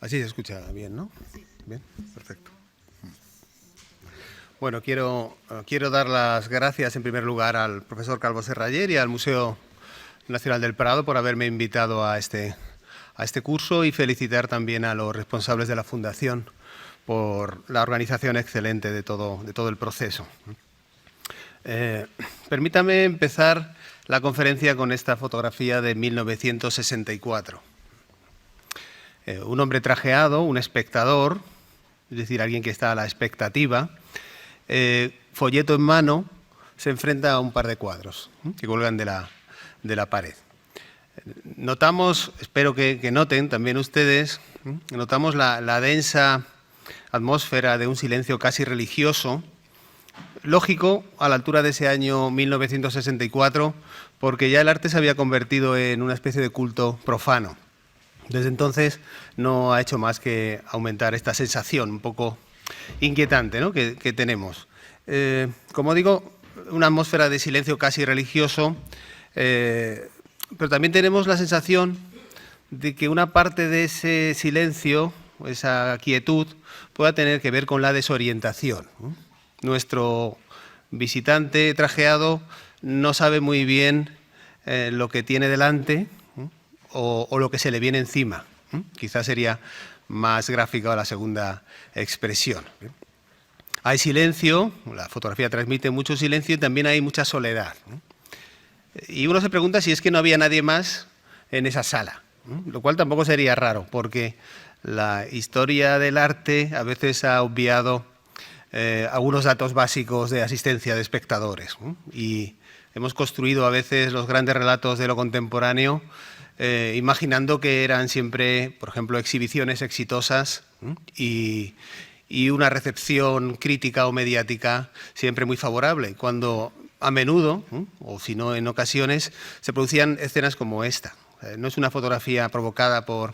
Así se escucha bien, ¿no? Bien, perfecto. Bueno, quiero dar las gracias en primer lugar al profesor Calvo Serraller y al Museo Nacional del Prado por haberme invitado a este curso y felicitar también a los responsables de la Fundación por la organización excelente de todo el proceso. Permítame empezar la conferencia con esta fotografía de 1964. Un hombre trajeado, un espectador, es decir, alguien que está a la expectativa, folleto en mano, se enfrenta a un par de cuadros que cuelgan de la pared. Notamos, espero que noten también ustedes, notamos la densa atmósfera de un silencio casi religioso, lógico a la altura de ese año 1964, porque ya el arte se había convertido en una especie de culto profano. Desde entonces no ha hecho más que aumentar esta sensación un poco inquietante, ¿no?, que tenemos. Como digo, una atmósfera de silencio casi religioso, pero también tenemos la sensación de que una parte de ese silencio, esa quietud, pueda tener que ver con la desorientación. Nuestro visitante trajeado no sabe muy bien lo que tiene delante o lo que se le viene encima. Quizás sería más gráfica la segunda expresión. Hay silencio, la fotografía transmite mucho silencio y también hay mucha soledad. Y uno se pregunta si es que no había nadie más en esa sala, lo cual tampoco sería raro, porque la historia del arte a veces ha obviado algunos datos básicos de asistencia de espectadores, y hemos construido a veces los grandes relatos de lo contemporáneo imaginando que eran siempre, por ejemplo, exhibiciones exitosas y una recepción crítica o mediática siempre muy favorable, cuando a menudo, o si no en ocasiones, se producían escenas como esta. No es una fotografía provocada por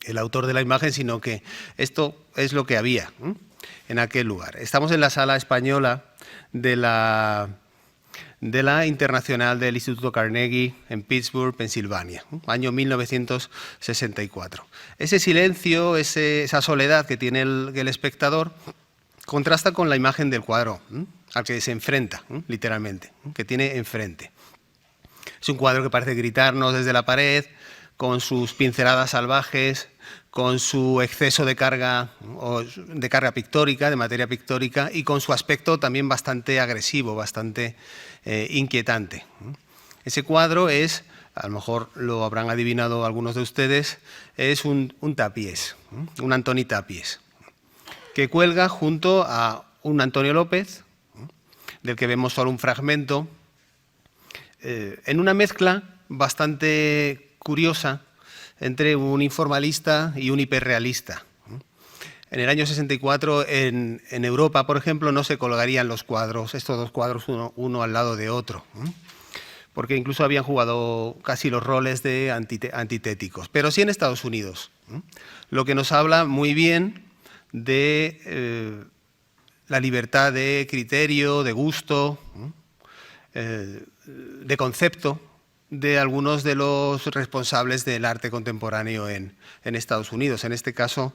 el autor de la imagen, sino que esto es lo que había en aquel lugar. Estamos en la sala española de la Internacional del Instituto Carnegie en Pittsburgh, Pensilvania, año 1964. Ese silencio, esa soledad que tiene el espectador, contrasta con la imagen del cuadro al que se enfrenta, literalmente, que tiene enfrente. Es un cuadro que parece gritarnos desde la pared, con sus pinceladas salvajes, con su exceso de carga pictórica, de materia pictórica, y con su aspecto también bastante agresivo, bastante inquietante. Ese cuadro es, a lo mejor lo habrán adivinado algunos de ustedes, es un Tapies, un Antoni Tapies, que cuelga junto a un Antonio López, del que vemos solo un fragmento, en una mezcla bastante curiosa entre un informalista y un hiperrealista. En el año 64, en Europa, por ejemplo, no se colgarían los cuadros, estos dos cuadros uno al lado de otro, porque incluso habían jugado casi los roles de antitéticos, pero sí en Estados Unidos, lo que nos habla muy bien de la libertad de criterio, de gusto, de concepto de algunos de los responsables del arte contemporáneo en Estados Unidos, en este caso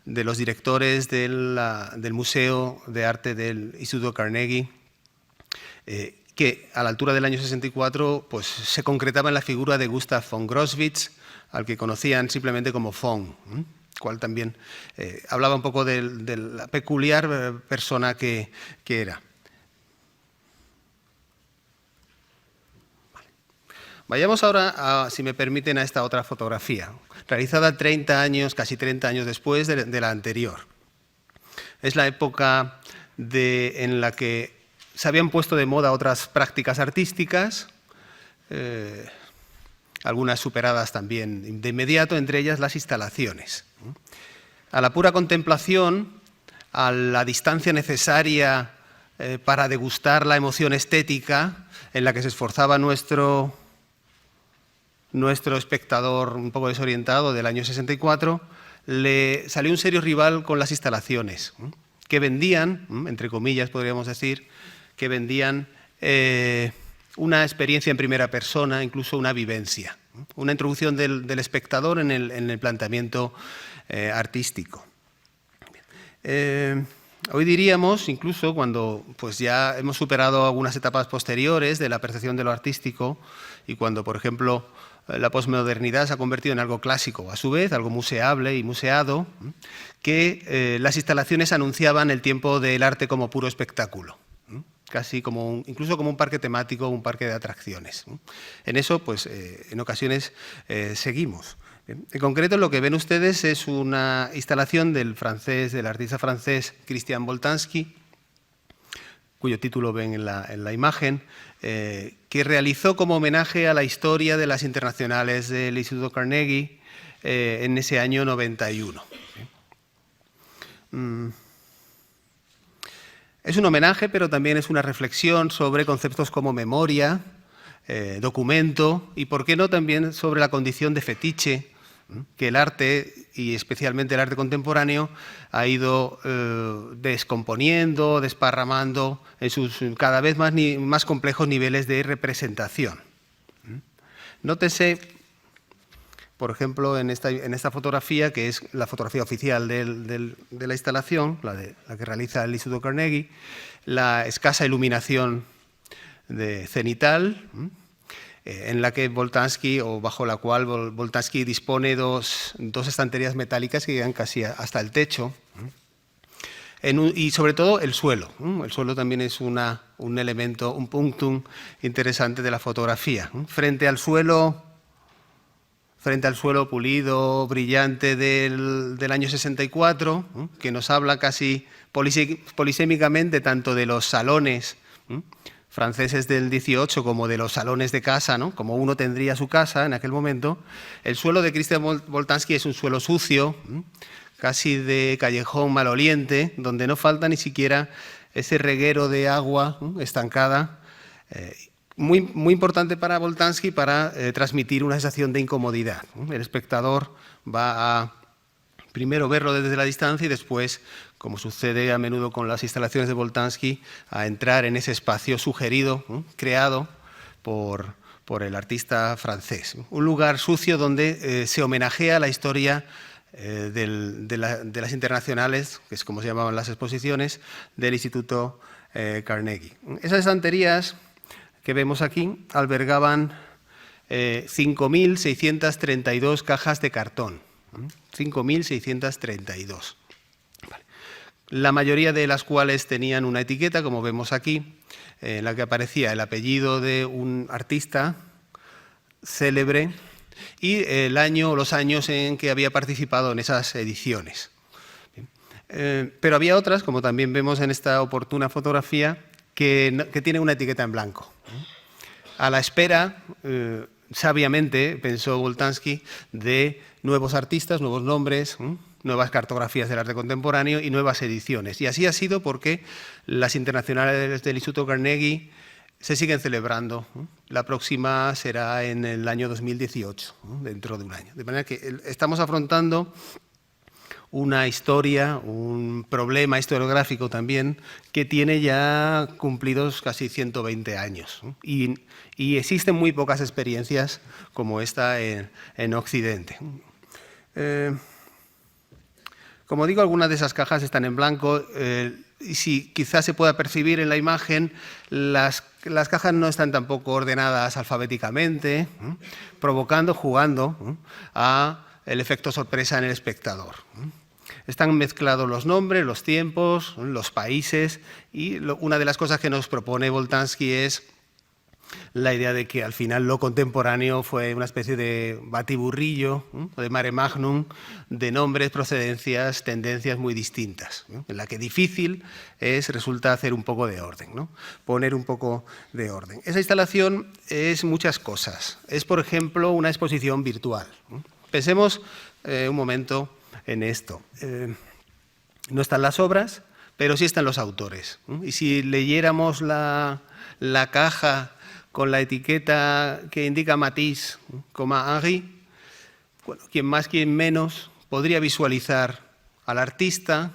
de los directores del Museo de Arte del Instituto Carnegie, que a la altura del año 64 pues, se concretaba en la figura de Gustav von Groswitz, al que conocían simplemente como von, cual también hablaba un poco de la peculiar persona que era. Vayamos ahora, si me permiten, a esta otra fotografía, realizada 30 años, casi 30 años después de la anterior. Es la época en la que se habían puesto de moda otras prácticas artísticas, algunas superadas también de inmediato, entre ellas las instalaciones. A la pura contemplación, a la distancia necesaria para degustar la emoción estética en la que se esforzaba nuestro espectador un poco desorientado del año 64, le salió un serio rival con las instalaciones, que vendían, entre comillas podríamos decir, que vendían una experiencia en primera persona, incluso una vivencia. Una introducción del espectador en el planteamiento artístico. Hoy diríamos, incluso cuando pues ya hemos superado algunas etapas posteriores de la percepción de lo artístico y cuando, por ejemplo, la posmodernidad se ha convertido en algo clásico, a su vez, algo museable y museado, que las instalaciones anunciaban el tiempo del arte como puro espectáculo, casi como incluso como un parque temático, un parque de atracciones. En eso, pues, en ocasiones seguimos. En concreto, lo que ven ustedes es una instalación del artista francés Christian Boltanski, cuyo título ven en la imagen, que realizó como homenaje a la historia de las internacionales del Instituto Carnegie en ese año 91. Es un homenaje, pero también es una reflexión sobre conceptos como memoria, documento y, por qué no, también sobre la condición de fetiche que el arte, y especialmente el arte contemporáneo, ha ido descomponiendo, desparramando en sus cada vez más complejos niveles de representación. Nótese, por ejemplo, en esta fotografía, que es la fotografía oficial de la instalación, la que realiza el Instituto Carnegie, la escasa iluminación cenital, en la que Boltanski, o bajo la cual Boltanski dispone dos estanterías metálicas que llegan casi hasta el techo, y sobre todo el suelo. El suelo también es un elemento, un punctum interesante de la fotografía. Frente al suelo pulido, brillante del año 64, que nos habla casi polisémicamente tanto de los salones franceses del 18 como de los salones de casa, ¿no? Como uno tendría su casa en aquel momento. El suelo de Christian Boltanski es un suelo sucio, casi de callejón maloliente, donde no falta ni siquiera ese reguero de agua estancada, muy importante para Boltanski para transmitir una sensación de incomodidad. El espectador va a primero verlo desde la distancia y después, como sucede a menudo con las instalaciones de Boltanski, a entrar en ese espacio sugerido, creado por el artista francés. Un lugar sucio donde se homenajea la historia de las internacionales, que es como se llamaban las exposiciones, del Instituto Carnegie. Esas estanterías que vemos aquí albergaban 5.632 cajas de cartón. 5.632. Vale. La mayoría de las cuales tenían una etiqueta, como vemos aquí, en la que aparecía el apellido de un artista célebre y el año o los años en que había participado en esas ediciones. Pero había otras, como también vemos en esta oportuna fotografía, que tienen una etiqueta en blanco. A la espera, sabiamente, pensó Boltanski, de nuevos artistas, nuevos nombres, nuevas cartografías del arte contemporáneo y nuevas ediciones. Y así ha sido porque las internacionales del Instituto Carnegie se siguen celebrando. La próxima será en el año 2018, dentro de un año. De manera que estamos afrontando una historia, un problema historiográfico también, que tiene ya cumplidos casi 120 años. Y existen muy pocas experiencias como esta en Occidente. Como digo, algunas de esas cajas están en blanco y si quizás se pueda percibir en la imagen, las cajas no están tampoco ordenadas alfabéticamente, jugando a el efecto sorpresa en el espectador. Están mezclados los nombres, los tiempos, los países y una de las cosas que nos propone Boltanski es la idea de que al final lo contemporáneo fue una especie de batiburrillo, de mare magnum, de nombres, procedencias, tendencias muy distintas, en la que difícil resulta hacer un poco de orden, ¿no? Poner un poco de orden. Esa instalación es muchas cosas. Es, por ejemplo, una exposición virtual. Pensemos un momento en esto. No están las obras, pero sí están los autores. Y si leyéramos la caja con la etiqueta que indica Matisse, Henri, bueno, quien más, quien menos, podría visualizar al artista,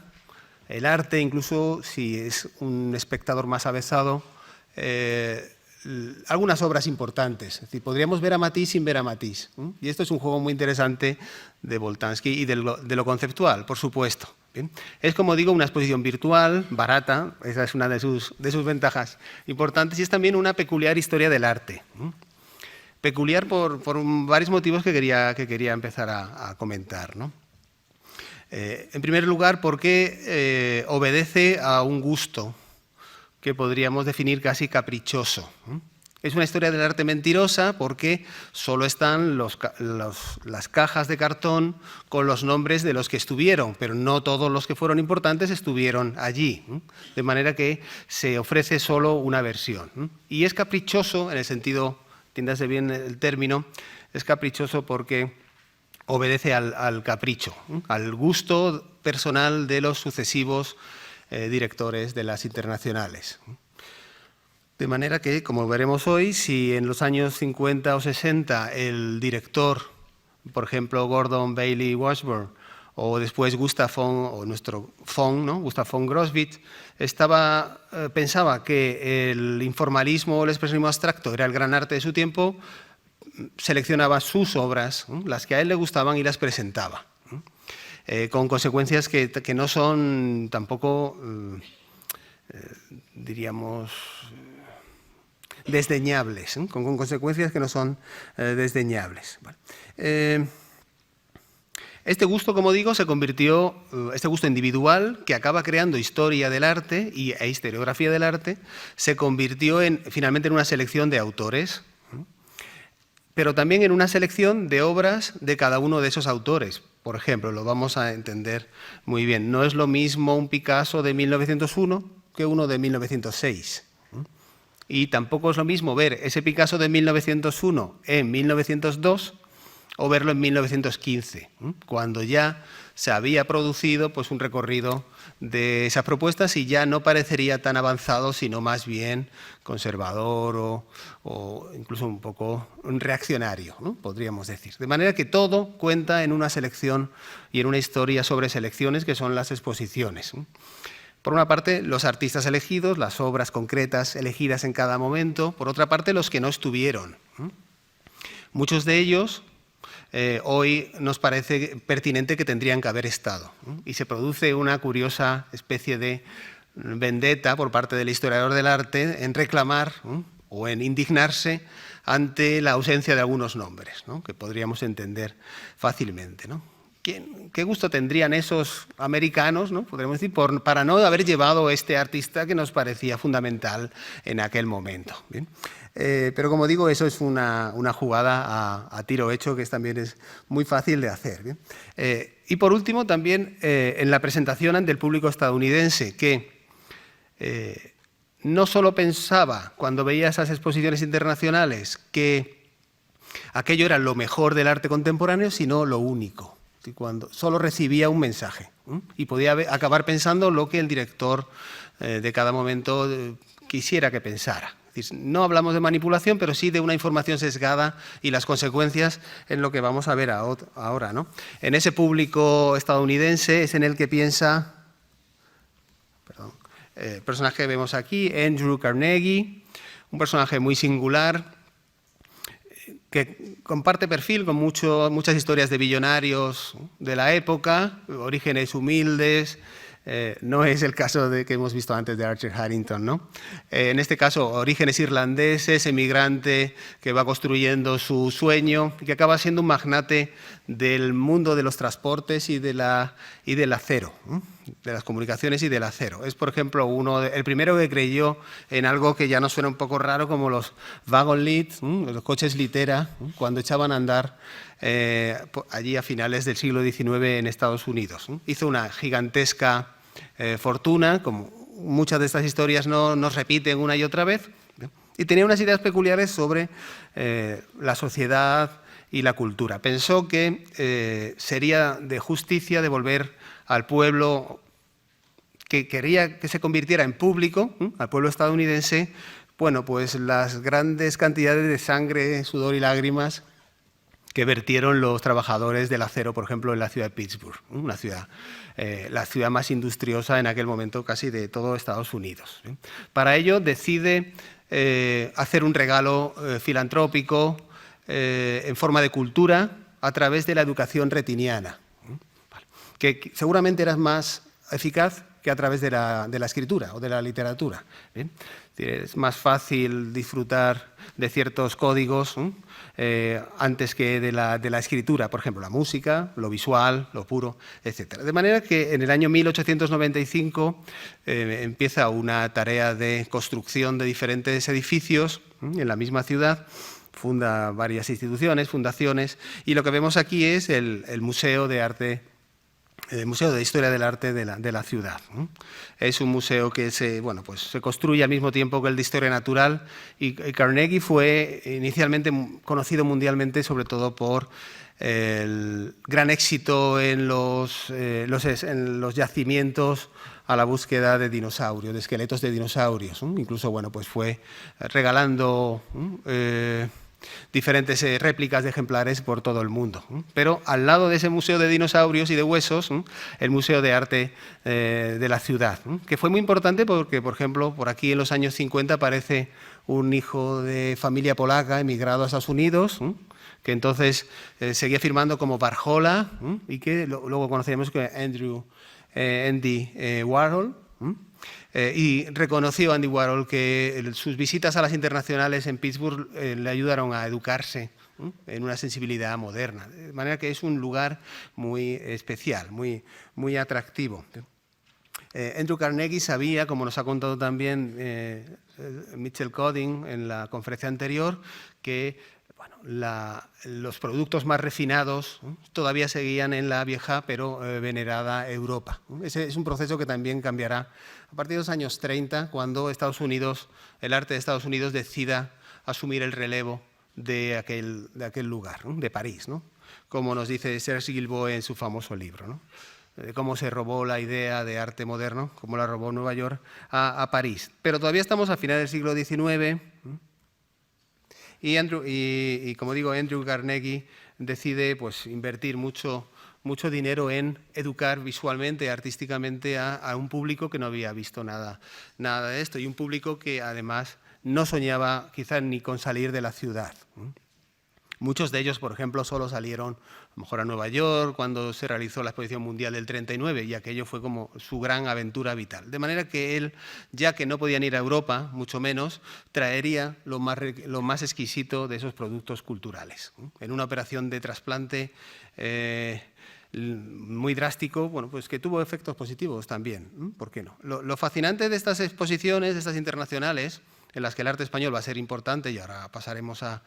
el arte, incluso si es un espectador más avezado, algunas obras importantes. Es decir, podríamos ver a Matisse sin ver a Matisse. Y esto es un juego muy interesante de Boltanski y de lo conceptual, por supuesto. ¿Bien? Es, como digo, una exposición virtual, barata, esa es una de sus ventajas importantes, y es también una peculiar historia del arte. Peculiar por varios motivos que quería empezar a comentar, ¿no? En primer lugar, porque obedece a un gusto que podríamos definir casi caprichoso. Es una historia del arte mentirosa porque solo están las cajas de cartón con los nombres de los que estuvieron, pero no todos los que fueron importantes estuvieron allí, de manera que se ofrece solo una versión. Y es caprichoso en el sentido, entiéndase bien el término, es caprichoso porque obedece al capricho, al gusto personal de los sucesivos directores de las internacionales. De manera que, como veremos hoy, si en los años 50 o 60 el director, por ejemplo, Gordon Bailey Washburn, o después Gustav von, o nuestro von, ¿no? Gustav von Groswitz, pensaba que el informalismo o el expresionismo abstracto era el gran arte de su tiempo, seleccionaba sus obras, las que a él le gustaban, y las presentaba, con consecuencias que no son tampoco, diríamos, desdeñables, con consecuencias que no son desdeñables. Este gusto, como digo, se convirtió, este gusto individual, que acaba creando historia del arte e historiografía del arte, se convirtió finalmente en una selección de autores, pero también en una selección de obras de cada uno de esos autores. Por ejemplo, lo vamos a entender muy bien. No es lo mismo un Picasso de 1901 que uno de 1906. Y tampoco es lo mismo ver ese Picasso de 1901 en 1902 o verlo en 1915, cuando ya se había producido pues, un recorrido de esas propuestas y ya no parecería tan avanzado, sino más bien conservador o incluso un poco reaccionario, ¿no? Podríamos decir. De manera que todo cuenta en una selección y en una historia sobre selecciones que son las exposiciones. Por una parte, los artistas elegidos, las obras concretas elegidas en cada momento. Por otra parte, los que no estuvieron. Muchos de ellos hoy nos parece pertinente que tendrían que haber estado. Y se produce una curiosa especie de vendetta por parte del historiador del arte en reclamar o en indignarse ante la ausencia de algunos nombres, ¿no? Que podríamos entender fácilmente, ¿no? ¿Qué gusto tendrían esos americanos, ¿no? Podríamos decir, para no haber llevado este artista que nos parecía fundamental en aquel momento? ¿Bien? Pero como digo, eso es una jugada a tiro hecho que también es muy fácil de hacer. ¿Bien? Y por último, también en la presentación ante el público estadounidense, que no solo pensaba, cuando veía esas exposiciones internacionales, que aquello era lo mejor del arte contemporáneo, sino lo único. Cuando solo recibía un mensaje y podía acabar pensando lo que el director de cada momento quisiera que pensara. Es decir, no hablamos de manipulación, pero sí de una información sesgada y las consecuencias en lo que vamos a ver ahora, ¿no? En ese público estadounidense es en el que piensa, el personaje que vemos aquí, Andrew Carnegie, un personaje muy singular, que comparte perfil con muchas historias de billonarios de la época, orígenes humildes. No es el caso que hemos visto antes de Archer Harrington, ¿no? En este caso, orígenes irlandeses, emigrante que va construyendo su sueño y que acaba siendo un magnate del mundo de los transportes y del acero, de las comunicaciones y del acero. Es, por ejemplo, el primero que creyó en algo que ya nos suena un poco raro, como los wagon lead, los coches litera, cuando echaban a andar allí a finales del siglo XIX en Estados Unidos. Hizo una gigantesca fortuna, como muchas de estas historias no nos repiten una y otra vez, y tenía unas ideas peculiares sobre la sociedad y la cultura. Pensó que sería de justicia devolver al pueblo que quería que se convirtiera en público, al pueblo estadounidense, bueno, pues las grandes cantidades de sangre, sudor y lágrimas que vertieron los trabajadores del acero, por ejemplo, en la ciudad de Pittsburgh, la ciudad más industriosa en aquel momento casi de todo Estados Unidos. Para ello decide hacer un regalo filantrópico en forma de cultura a través de la educación retiniana, que seguramente era más eficaz que a través de la escritura o de la literatura. ¿Bien? Es más fácil disfrutar de ciertos códigos antes que de la escritura, por ejemplo, la música, lo visual, lo puro, etc. De manera que en el año 1895 empieza una tarea de construcción de diferentes edificios en la misma ciudad, funda varias instituciones, fundaciones, y lo que vemos aquí es el Museo de Arte, el Museo de Historia del Arte de la ciudad. Es un museo que se construye al mismo tiempo que el de Historia Natural, y Carnegie fue inicialmente conocido mundialmente sobre todo por el gran éxito en los yacimientos a la búsqueda de dinosaurios, de esqueletos de dinosaurios. Incluso fue regalando diferentes réplicas de ejemplares por todo el mundo. Pero al lado de ese museo de dinosaurios y de huesos, el Museo de Arte de la ciudad, que fue muy importante porque, por ejemplo, por aquí en los años 50 aparece un hijo de familia polaca emigrado a Estados Unidos, que entonces seguía firmando como Warhola y que luego conoceremos como Andy Warhol. Y reconoció Andy Warhol que sus visitas a las internacionales en Pittsburgh le ayudaron a educarse en una sensibilidad moderna. De manera que es un lugar muy especial, muy atractivo. Andrew Carnegie sabía, como nos ha contado también Mitchell Coding en la conferencia anterior, que los productos más refinados todavía seguían en la vieja pero venerada Europa. Ese es un proceso que también cambiará a partir de los años 30, cuando el arte de Estados Unidos decida asumir el relevo de aquel lugar, de París, como nos dice Serge Guilbault en su famoso libro, de cómo se robó la idea de arte moderno, cómo la robó Nueva York a París. Pero todavía estamos a finales del siglo XIX, y como digo, Andrew Carnegie decide invertir mucho dinero en educar visualmente, artísticamente a un público que no había visto nada de esto, y un público que además no soñaba quizás ni con salir de la ciudad. Muchos de ellos, por ejemplo, solo salieron a lo mejor a Nueva York cuando se realizó la Exposición Mundial del 39, y aquello fue como su gran aventura vital. De manera que él, ya que no podían ir a Europa, mucho menos, traería lo más exquisito de esos productos culturales. En una operación de trasplante muy drástico, que tuvo efectos positivos también, ¿por qué no? Lo fascinante de estas exposiciones, de estas internacionales, en las que el arte español va a ser importante, y ahora pasaremos a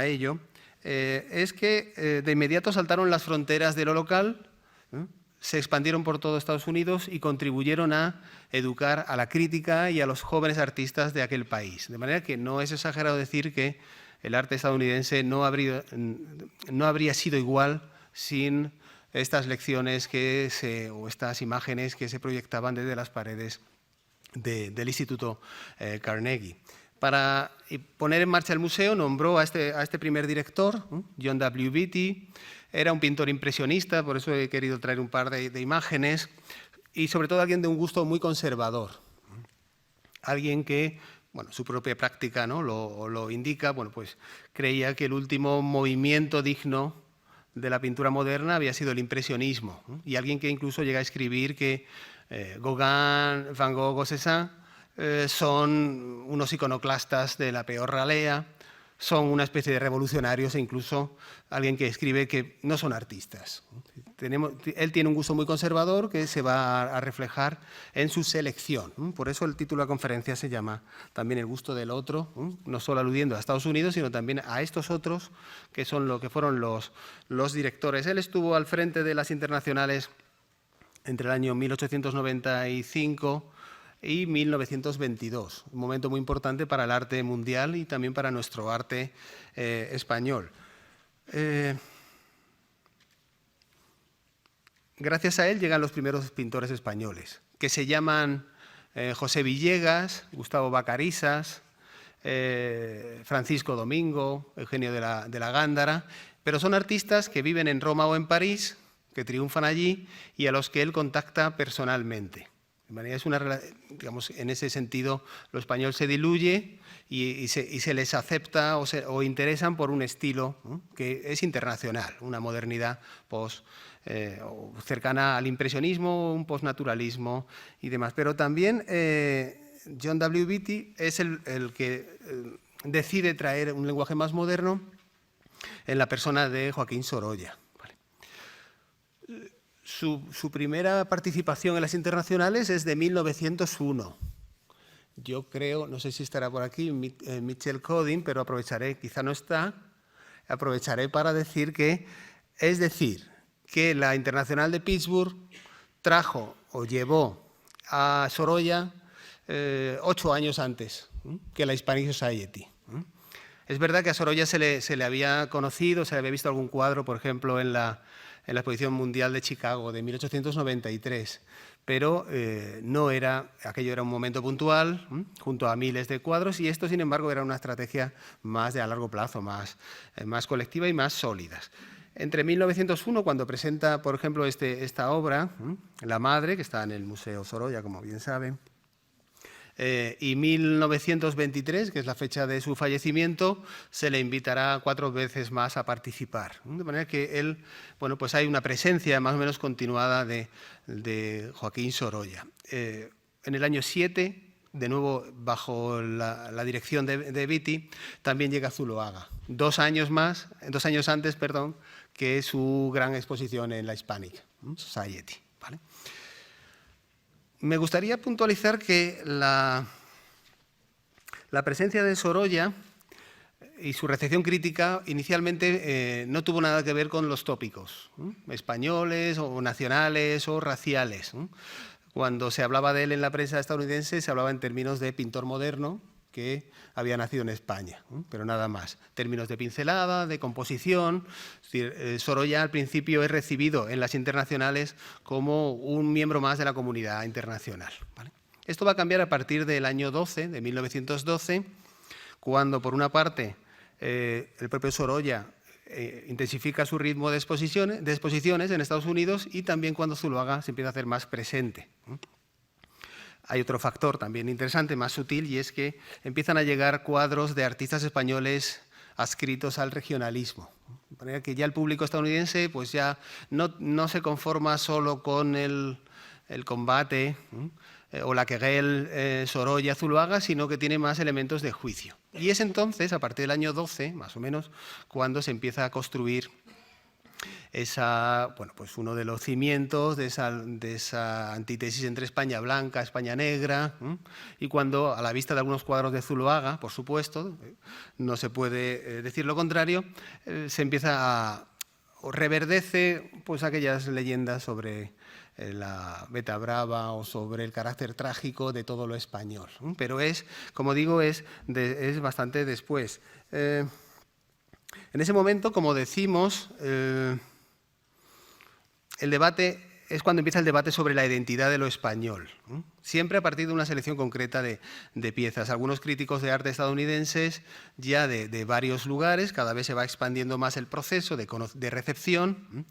ello, es que de inmediato saltaron las fronteras de lo local, se expandieron por todo Estados Unidos y contribuyeron a educar a la crítica y a los jóvenes artistas de aquel país. De manera que no es exagerado decir que el arte estadounidense no habría sido igual sin estas lecciones o estas imágenes que se proyectaban desde las paredes del Instituto Carnegie. Para poner en marcha el museo nombró a este primer director, John W. Beatty. Era un pintor impresionista, por eso he querido traer un par de imágenes, y sobre todo alguien de un gusto muy conservador. Alguien que, su propia práctica lo indica, creía que el último movimiento digno de la pintura moderna había sido el impresionismo, y alguien que incluso llega a escribir que Gauguin, Van Gogh o Cézanne son unos iconoclastas de la peor ralea, son una especie de revolucionarios, e incluso alguien que escribe que no son artistas. Él tiene un gusto muy conservador que se va a reflejar en su selección. Por eso el título de la conferencia se llama también El gusto del otro, no solo aludiendo a Estados Unidos, sino también a estos otros que son lo que fueron los directores. Él estuvo al frente de las internacionales entre el año 1895 y 1922, un momento muy importante para el arte mundial y también para nuestro arte español. Gracias a él llegan los primeros pintores españoles, que se llaman José Villegas, Gustavo Vacarisas, Francisco Domingo, Eugenio de la Gándara, pero son artistas que viven en Roma o en París, que triunfan allí y a los que él contacta personalmente. De manera, en ese sentido, lo español se diluye y se les acepta o interesan por un estilo, ¿no?, que es internacional, una modernidad cercana al impresionismo, un postnaturalismo y demás. Pero también John W. Beatty es el que decide traer un lenguaje más moderno en la persona de Joaquín Sorolla. ¿Vale? Su primera participación en las internacionales es de 1901. Yo creo, no sé si estará por aquí, Mitchell Coding, pero aprovecharé, quizá no está, aprovecharé para decir que la Internacional de Pittsburgh trajo o llevó a Sorolla 8 años antes que la Hispanic Society. Es verdad que a Sorolla se le había conocido, se le había visto algún cuadro, por ejemplo, en la Exposición Mundial de Chicago de 1893, pero aquello era un momento puntual, junto a miles de cuadros, y esto, sin embargo, era una estrategia más de a largo plazo, más colectiva y más sólida. Entre 1901, cuando presenta, por ejemplo, esta obra, La Madre, que está en el Museo Sorolla, como bien saben, y 1923, que es la fecha de su fallecimiento, se le invitará 4 veces más a participar. De manera que él, bueno, pues hay una presencia más o menos continuada de Joaquín Sorolla. En el año 7, de nuevo bajo la dirección de Beatty, también llega Zuloaga, 2 años antes, que su gran exposición en la Hispanic Society. ¿Vale? Me gustaría puntualizar que la presencia de Sorolla y su recepción crítica inicialmente no tuvo nada que ver con los tópicos españoles o nacionales o raciales. Cuando se hablaba de él en la prensa estadounidense se hablaba en términos de pintor moderno que había nacido en España, pero nada más. Términos de pincelada, de composición. Es decir, Sorolla al principio es recibido en las internacionales como un miembro más de la comunidad internacional. ¿Vale? Esto va a cambiar a partir del año 12, de 1912, cuando por una parte el propio Sorolla intensifica su ritmo de exposiciones en Estados Unidos y también cuando Zuloaga se empieza a hacer más presente. Hay otro factor también interesante, más sutil, y es que empiezan a llegar cuadros de artistas españoles adscritos al regionalismo. De manera que ya el público estadounidense pues ya no se conforma solo con el combate o la querelle Sorolla-Zuloaga, sino que tiene más elementos de juicio. Y es entonces, a partir del año 12, más o menos, cuando se empieza a construir pues uno de los cimientos de esa antítesis entre España blanca, España negra, y cuando, a la vista de algunos cuadros de Zuloaga, por supuesto, no se puede decir lo contrario, se empieza o reverdece pues aquellas leyendas sobre la Beta Brava o sobre el carácter trágico de todo lo español. Pero como digo, es bastante después. En ese momento, como decimos, el debate es cuando empieza el debate sobre la identidad de lo español, siempre a partir de una selección concreta de piezas. Algunos críticos de arte estadounidenses, ya de varios lugares, cada vez se va expandiendo más el proceso de recepción,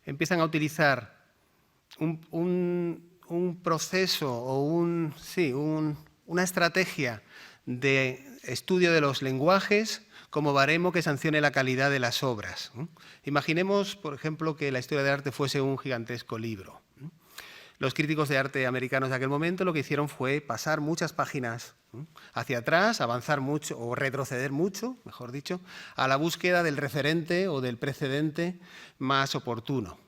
empiezan a utilizar un proceso o una estrategia de estudio de los lenguajes como baremo que sancione la calidad de las obras. Imaginemos, por ejemplo, que la historia del arte fuese un gigantesco libro. Los críticos de arte americanos de aquel momento lo que hicieron fue pasar muchas páginas hacia atrás, avanzar mucho o retroceder mucho, mejor dicho, a la búsqueda del referente o del precedente más oportuno.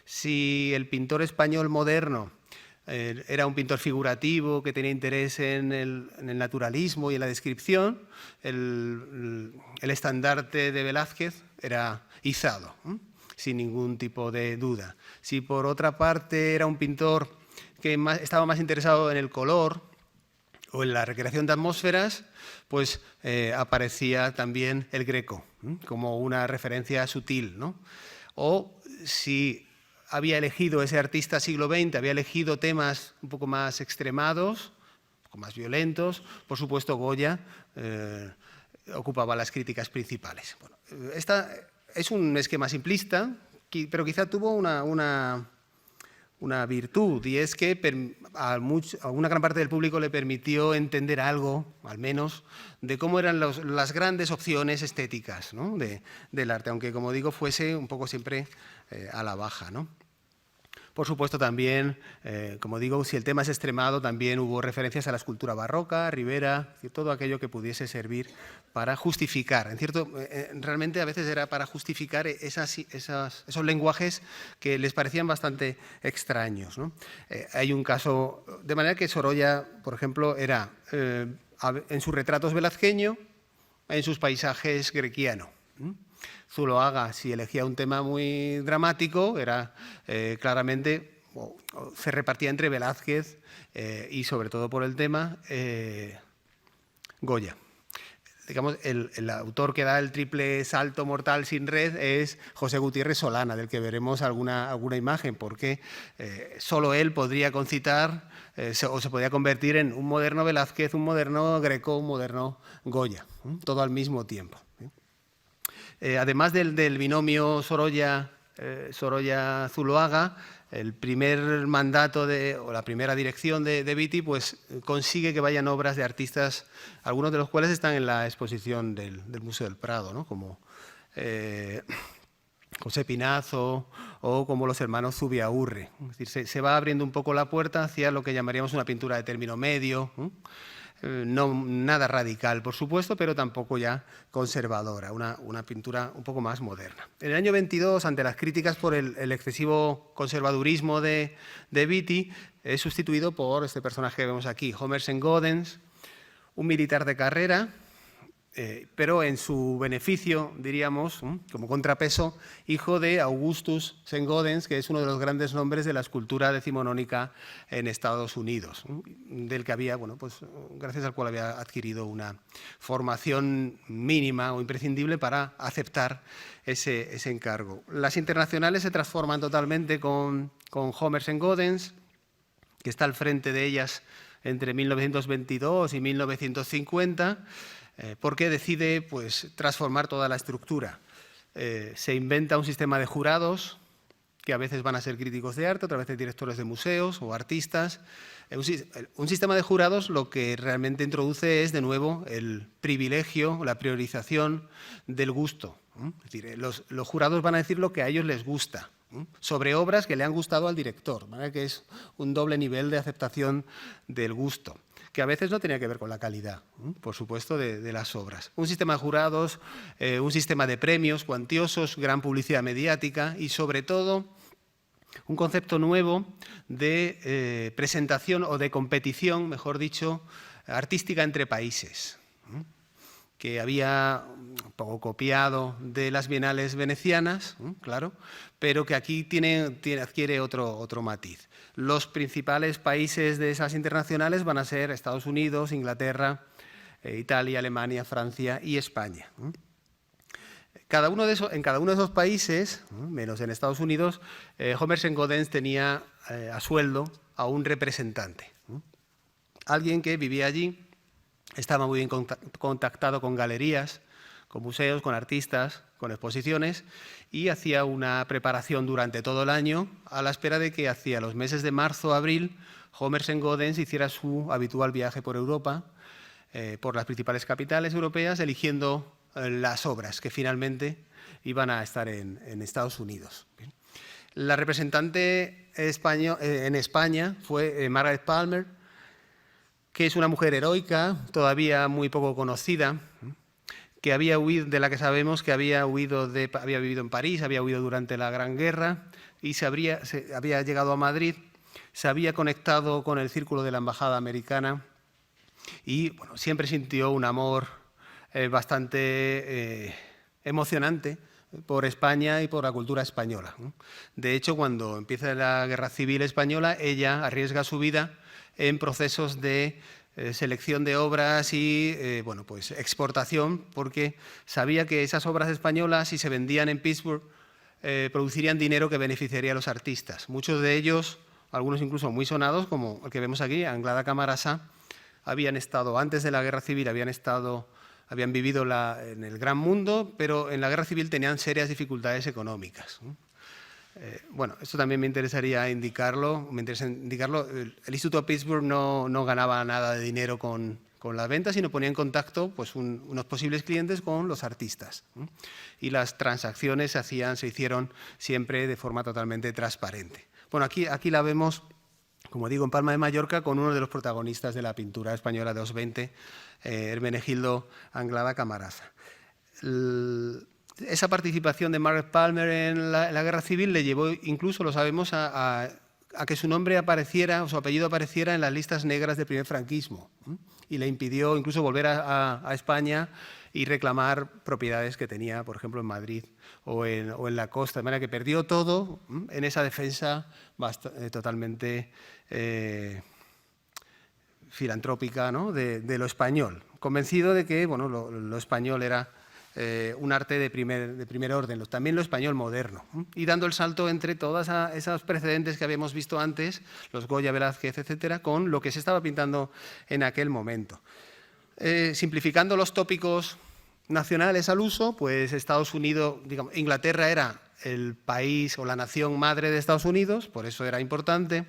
Si el pintor español moderno era un pintor figurativo que tenía interés en el naturalismo y en la descripción, el estandarte de Velázquez era izado, sin ningún tipo de duda. Si por otra parte era un pintor que estaba más interesado en el color o en la recreación de atmósferas, pues aparecía también el Greco como una referencia sutil, ¿no? O si había elegido ese artista siglo XX, había elegido temas un poco más extremados, un poco más violentos, por supuesto Goya ocupaba las críticas principales. Bueno, esta es un esquema simplista, pero quizá tuvo una virtud, y es que a una gran parte del público le permitió entender algo, al menos, de cómo eran las grandes opciones estéticas, ¿no?, del arte, aunque, como digo, fuese un poco siempre a la baja, ¿no? Por supuesto, también, como digo, si el tema es extremado, también hubo referencias a la escultura barroca, Ribera, todo aquello que pudiese servir para justificar. Realmente a veces era para justificar esos lenguajes que les parecían bastante extraños, ¿no? Hay un caso, de manera que Sorolla, por ejemplo, era en sus retratos velazqueño, en sus paisajes grequiano. Zuloaga, si elegía un tema muy dramático, era claramente, se repartía entre Velázquez y, sobre todo por el tema, Goya. Digamos, el autor que da el triple salto mortal sin red es José Gutiérrez Solana, del que veremos alguna imagen, porque solo él podría concitar o se podía convertir en un moderno Velázquez, un moderno Greco, un moderno Goya, todo al mismo tiempo. Además del binomio Sorolla-Zuloaga, el primer mandato o la primera dirección de Beatty pues, consigue que vayan obras de artistas, algunos de los cuales están en la exposición del Museo del Prado, ¿no?, como José Pinazo o como los hermanos Zubiaurre. Es decir, se va abriendo un poco la puerta hacia lo que llamaríamos una pintura de término medio, no nada radical, por supuesto, pero tampoco ya conservadora, una pintura un poco más moderna. En el año 22, ante las críticas por el excesivo conservadurismo de Beatty, es sustituido por este personaje que vemos aquí, Homer St. Gaudens, un militar de carrera, pero en su beneficio, diríamos, como contrapeso, hijo de Augustus St. Gaudens, que es uno de los grandes nombres de la escultura decimonónica en Estados Unidos, del que había, bueno, pues, gracias al cual había adquirido una formación mínima o imprescindible para aceptar ese encargo. Las internacionales se transforman totalmente con Homer St. Gaudens, que está al frente de ellas entre 1922 y 1950, porque decide pues, transformar toda la estructura. Se inventa un sistema de jurados, que a veces van a ser críticos de arte, otras veces directores de museos o artistas. Un sistema de jurados lo que realmente introduce es, de nuevo, el privilegio, la priorización del gusto. Es decir, los jurados van a decir lo que a ellos les gusta, sobre obras que le han gustado al director, ¿vale?, que es un doble nivel de aceptación del gusto, que a veces no tenía que ver con la calidad, por supuesto, de las obras. Un sistema de jurados, un sistema de premios cuantiosos, gran publicidad mediática y, sobre todo, un concepto nuevo de presentación o de competición, mejor dicho, artística entre países, que había un poco copiado de las bienales venecianas, claro, pero que aquí adquiere otro matiz. Los principales países de esas internacionales van a ser Estados Unidos, Inglaterra, Italia, Alemania, Francia y España. En cada uno de esos países, menos en Estados Unidos, Homer St. Gaudens tenía a sueldo a un representante, alguien que vivía allí, estaba muy bien contactado con galerías, con museos, con artistas, con exposiciones, y hacía una preparación durante todo el año a la espera de que hacia los meses de marzo o abril Homer St. Gaudens hiciera su habitual viaje por Europa, por las principales capitales europeas, eligiendo las obras que finalmente iban a estar en Estados Unidos. La representante en España fue Margaret Palmer, que es una mujer heroica, todavía muy poco conocida, que había huido, de la que sabemos que había vivido en París, había huido durante la Gran Guerra y había llegado a Madrid, se había conectado con el círculo de la Embajada Americana y bueno, siempre sintió un amor bastante emocionante por España y por la cultura española. De hecho, cuando empieza la Guerra Civil Española, ella arriesga su vida en procesos de selección de obras y bueno, pues exportación, porque sabía que esas obras españolas, si se vendían en Pittsburgh, producirían dinero que beneficiaría a los artistas. Muchos de ellos, algunos incluso muy sonados, como el que vemos aquí, Anglada Camarasa, habían estado antes de la Guerra Civil, habían vivido en el gran mundo, pero en la Guerra Civil tenían serias dificultades económicas. Bueno, esto también me interesa indicarlo. El Instituto Pittsburgh no ganaba nada de dinero con las ventas, sino ponía en contacto pues, unos posibles clientes con los artistas. Y las transacciones se hicieron siempre de forma totalmente transparente. Bueno, aquí la vemos, como digo, en Palma de Mallorca, con uno de los protagonistas de la pintura española de los 20, Hermenegildo Anglada Camarasa. Esa participación de Margaret Palmer en la Guerra Civil le llevó, incluso lo sabemos, a que su nombre apareciera, o su apellido apareciera en las listas negras del primer franquismo, y le impidió incluso volver a España y reclamar propiedades que tenía, por ejemplo, en Madrid o en la costa, de manera que perdió todo en esa defensa totalmente filantrópica, ¿no?, de lo español, convencido de que bueno, lo español era un arte de primer orden, también lo español moderno, y dando el salto entre todos esos precedentes que habíamos visto antes, los Goya, Velázquez, etcétera, con lo que se estaba pintando en aquel momento. Simplificando los tópicos nacionales al uso, pues Estados Unidos, digamos, Inglaterra era el país o la nación madre de Estados Unidos, por eso era importante.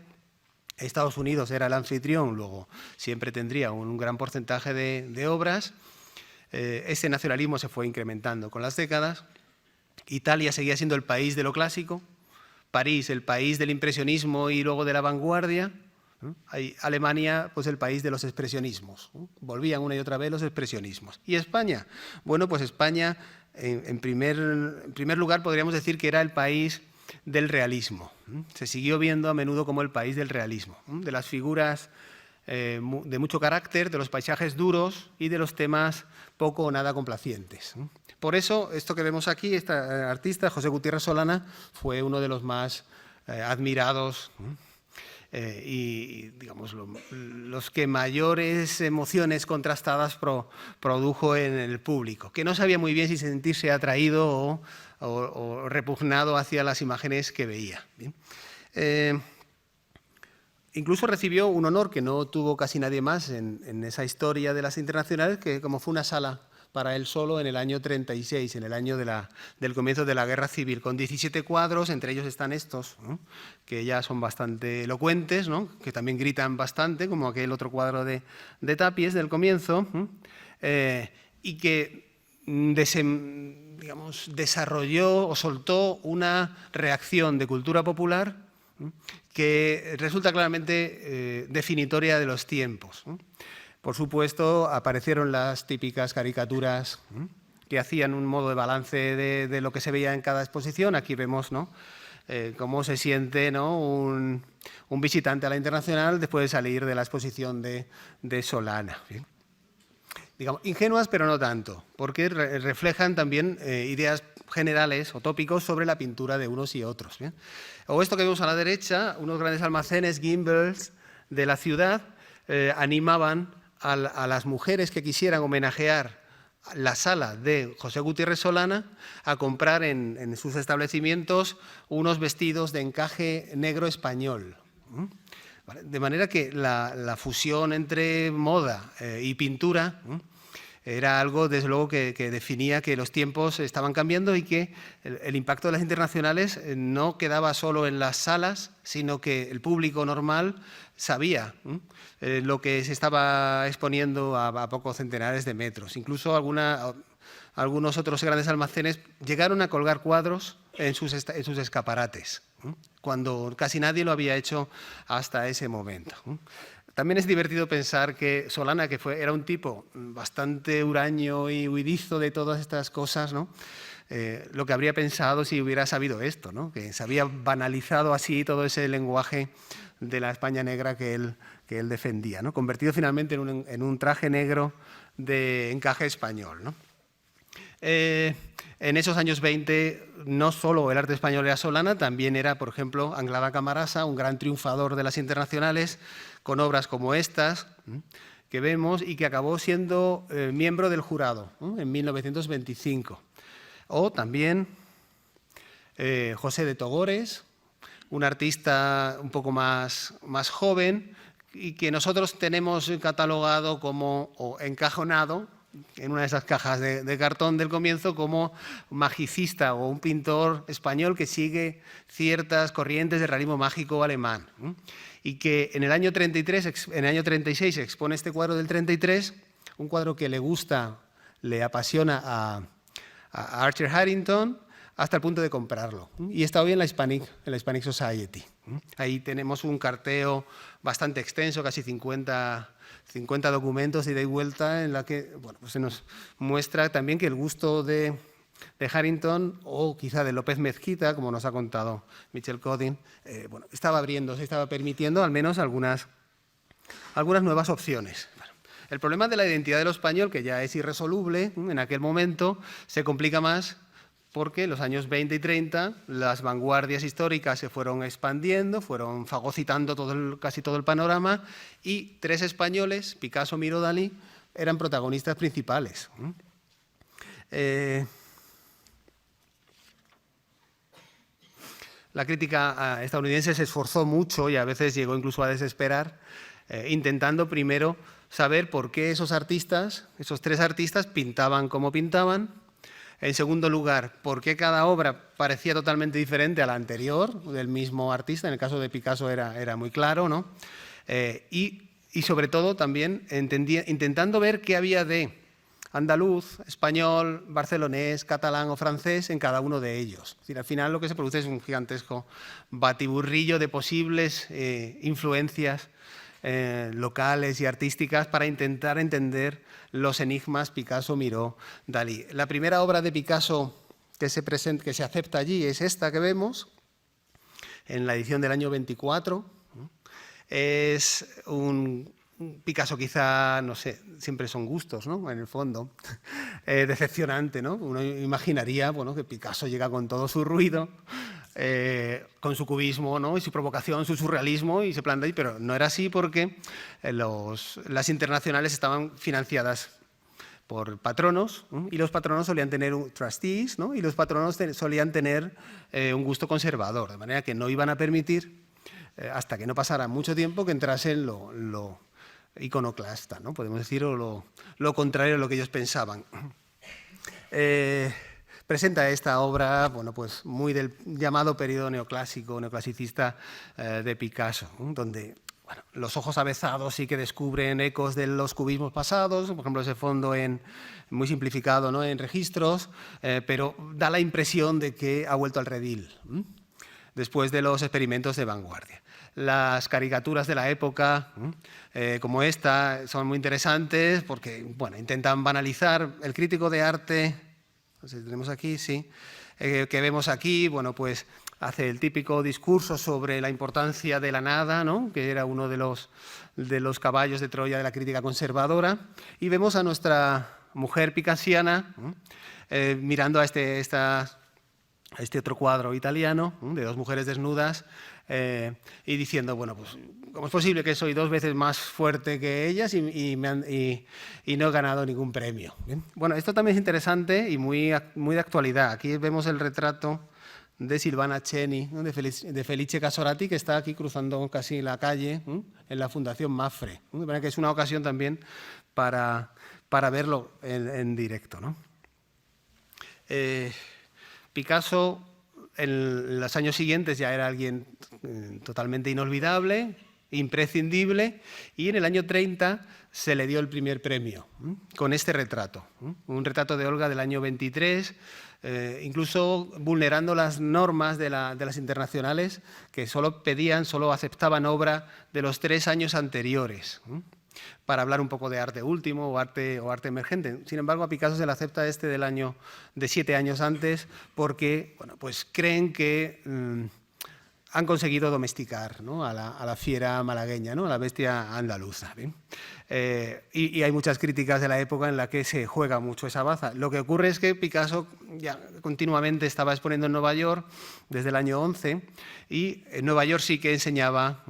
Estados Unidos era el anfitrión, luego siempre tendría un gran porcentaje de obras. Ese nacionalismo se fue incrementando con las décadas. Italia seguía siendo el país de lo clásico, París el país del impresionismo y luego de la vanguardia, Alemania pues el país de los expresionismos, volvían una y otra vez los expresionismos. ¿Y España? Bueno, pues España en primer lugar podríamos decir que era el país del realismo. Se siguió viendo a menudo como el país del realismo, de las figuras de mucho carácter, de los paisajes duros y de los temas poco o nada complacientes. Por eso, esto que vemos aquí, este artista, José Gutiérrez Solana, fue uno de los más admirados y, digamos, los que mayores emociones contrastadas produjo en el público, que no sabía muy bien si sentirse atraído o repugnado hacia las imágenes que veía. Incluso recibió un honor que no tuvo casi nadie más en esa historia de las internacionales, que como fue una sala para él solo en el año 36, en el año del comienzo de la Guerra Civil, con 17 cuadros, entre ellos están estos, ¿no?, que ya son bastante elocuentes, ¿no?, que también gritan bastante, como aquel otro cuadro de Tapies del comienzo, y que digamos, desarrolló o soltó una reacción de cultura popular que resulta claramente definitoria de los tiempos. Por supuesto, aparecieron las típicas caricaturas que hacían un modo de balance de lo que se veía en cada exposición. Aquí vemos, ¿no?, cómo se siente, ¿no?, un visitante a la Internacional después de salir de la exposición de Solana. Digamos, ingenuas, pero no tanto, porque reflejan también ideas generales o tópicos sobre la pintura de unos y otros. ¿Bien? O esto que vemos a la derecha, unos grandes almacenes, Gimbels, de la ciudad, animaban a las mujeres que quisieran homenajear la sala de José Gutiérrez Solana a comprar en sus establecimientos unos vestidos de encaje negro español. De manera que la fusión entre moda y pintura era algo, desde luego, que definía que los tiempos estaban cambiando y que el impacto de las internacionales no quedaba solo en las salas, sino que el público normal sabía lo que se estaba exponiendo a pocos centenares de metros. Incluso algunos otros grandes almacenes llegaron a colgar cuadros en sus escaparates, cuando casi nadie lo había hecho hasta ese momento. También es divertido pensar que Solana, que era un tipo bastante huraño y huidizo de todas estas cosas, ¿no?, lo que habría pensado si hubiera sabido esto, ¿no?, que se había banalizado así todo ese lenguaje de la España negra que él defendía, ¿no?, convertido finalmente en un traje negro de encaje español, ¿no? En esos años 20 no solo el arte español era Solana, también era, por ejemplo, Anglada Camarasa, un gran triunfador de las internacionales, con obras como estas que vemos y que acabó siendo miembro del jurado en 1925. O también José de Togores, un artista un poco más joven y que nosotros tenemos catalogado como, o encajonado, en una de esas cajas de cartón del comienzo como un magicista o un pintor español que sigue ciertas corrientes del realismo mágico alemán. Y que en el año 36 expone este cuadro del 33, un cuadro que le gusta, le apasiona a Archer Harrington, hasta el punto de comprarlo. Y está hoy en la Hispanic Society. Ahí tenemos un carteo bastante extenso, casi 50 documentos de ida y vuelta, en la que bueno, pues se nos muestra también que el gusto de Harrington, o quizá de López Mezquita, como nos ha contado Michel Codin, bueno, estaba abriéndose, estaba permitiendo al menos algunas nuevas opciones. Bueno, el problema de la identidad de lo español, que ya es irresoluble en aquel momento, se complica más porque en los años 20 y 30 las vanguardias históricas se fueron expandiendo, fueron fagocitando casi todo el panorama, y tres españoles, Picasso, Miró, Dalí, eran protagonistas principales. La crítica estadounidense se esforzó mucho y a veces llegó incluso a desesperar, intentando primero saber por qué esos tres artistas, pintaban como pintaban. En segundo lugar, por qué cada obra parecía totalmente diferente a la anterior, del mismo artista. En el caso de Picasso era muy claro, ¿no? Y sobre todo también intentando ver qué había de andaluz, español, barcelonés, catalán o francés en cada uno de ellos. Es decir, al final lo que se produce es un gigantesco batiburrillo de posibles influencias locales y artísticas para intentar entender los enigmas Picasso, Miró, Dalí. La primera obra de Picasso que se acepta allí es esta que vemos, en la edición del año 24. Es un Picasso quizá, no sé, siempre son gustos, ¿no? En el fondo, decepcionante, ¿no? Uno imaginaría, bueno, que Picasso llega con todo su ruido, con su cubismo, ¿no? Y su provocación, su surrealismo, y se planta ahí, pero no era así porque las internacionales estaban financiadas por patronos, y los patronos solían tener trustees, ¿no? Y los patronos solían tener un gusto conservador, de manera que no iban a permitir, hasta que no pasara mucho tiempo, que entrase en lo iconoclasta, ¿no? Podemos decir, o lo contrario a lo que ellos pensaban. Presenta esta obra, bueno, pues muy del llamado periodo neoclásico, neoclasicista de Picasso, donde bueno, los ojos avezados sí que descubren ecos de los cubismos pasados, por ejemplo, ese fondo muy simplificado, ¿no? En registros, pero da la impresión de que ha vuelto al redil, después de los experimentos de vanguardia. Las caricaturas de la época, como esta, son muy interesantes porque bueno, intentan banalizar. El crítico de arte, no sé si tenemos aquí, sí, que vemos aquí, bueno, pues hace el típico discurso sobre la importancia de la nada, ¿no? Que era uno de los caballos de Troya de la crítica conservadora, y vemos a nuestra mujer picasiana mirando a este otro cuadro italiano de dos mujeres desnudas, y diciendo, bueno, pues, ¿cómo es posible que soy 2 veces más fuerte que ellas y no he ganado ningún premio? ¿Bien? Bueno, esto también es interesante y muy de actualidad. Aquí vemos el retrato de Silvana Ceni, ¿no? de Felice Casorati, que está aquí cruzando casi la calle, en la Fundación Mafre. De manera que es una ocasión también para verlo en directo, ¿no? Picasso en los años siguientes ya era alguien totalmente inolvidable, imprescindible, y en el año 30 se le dio el primer premio con este retrato, un retrato de Olga del año 23, incluso vulnerando las normas de las internacionales, que solo aceptaban obra de los 3 años anteriores, para hablar un poco de arte último o arte emergente. Sin embargo, a Picasso se le acepta de 7 años antes, porque bueno, pues creen que han conseguido domesticar, ¿no? a la fiera malagueña, ¿no? A la bestia andaluza. ¿Bien? Y hay muchas críticas de la época en la que se juega mucho esa baza. Lo que ocurre es que Picasso ya continuamente estaba exponiendo en Nueva York desde el año 11, y en Nueva York sí que enseñaba,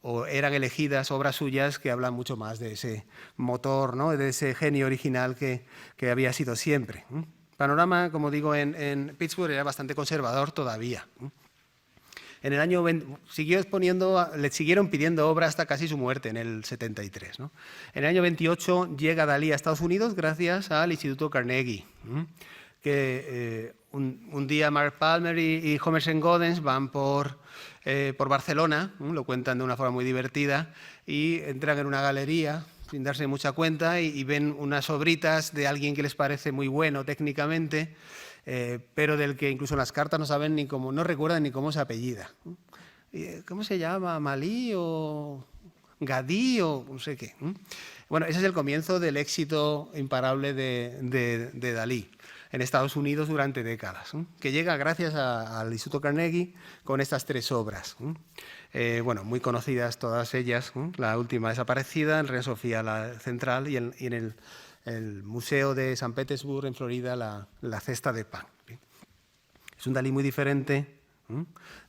o eran elegidas obras suyas que hablan mucho más de ese motor, ¿no? De ese genio original que había sido siempre. El panorama, como digo, en Pittsburgh era bastante conservador todavía. En el año 20, siguió exponiendo, le siguieron pidiendo obra hasta casi su muerte, en el 73. ¿no? En el año 28 llega Dalí a Estados Unidos gracias al Instituto Carnegie, que un día Mark Palmer y Homerson Godens van por Barcelona, lo cuentan de una forma muy divertida, y entran en una galería sin darse mucha cuenta y ven unas obritas de alguien que les parece muy bueno técnicamente, pero del que incluso en las cartas no saben ni cómo, no recuerdan ni cómo se apellida. ¿Cómo se llama? ¿Malí o Gadí o no sé qué? Bueno, ese es el comienzo del éxito imparable de Dalí en Estados Unidos durante décadas, que llega gracias al Instituto Carnegie con estas 3 obras. Bueno, muy conocidas todas ellas, la última desaparecida, el Reina Sofía la central y en el Museo de San Petersburgo, en Florida, la cesta de pan. Es un Dalí muy diferente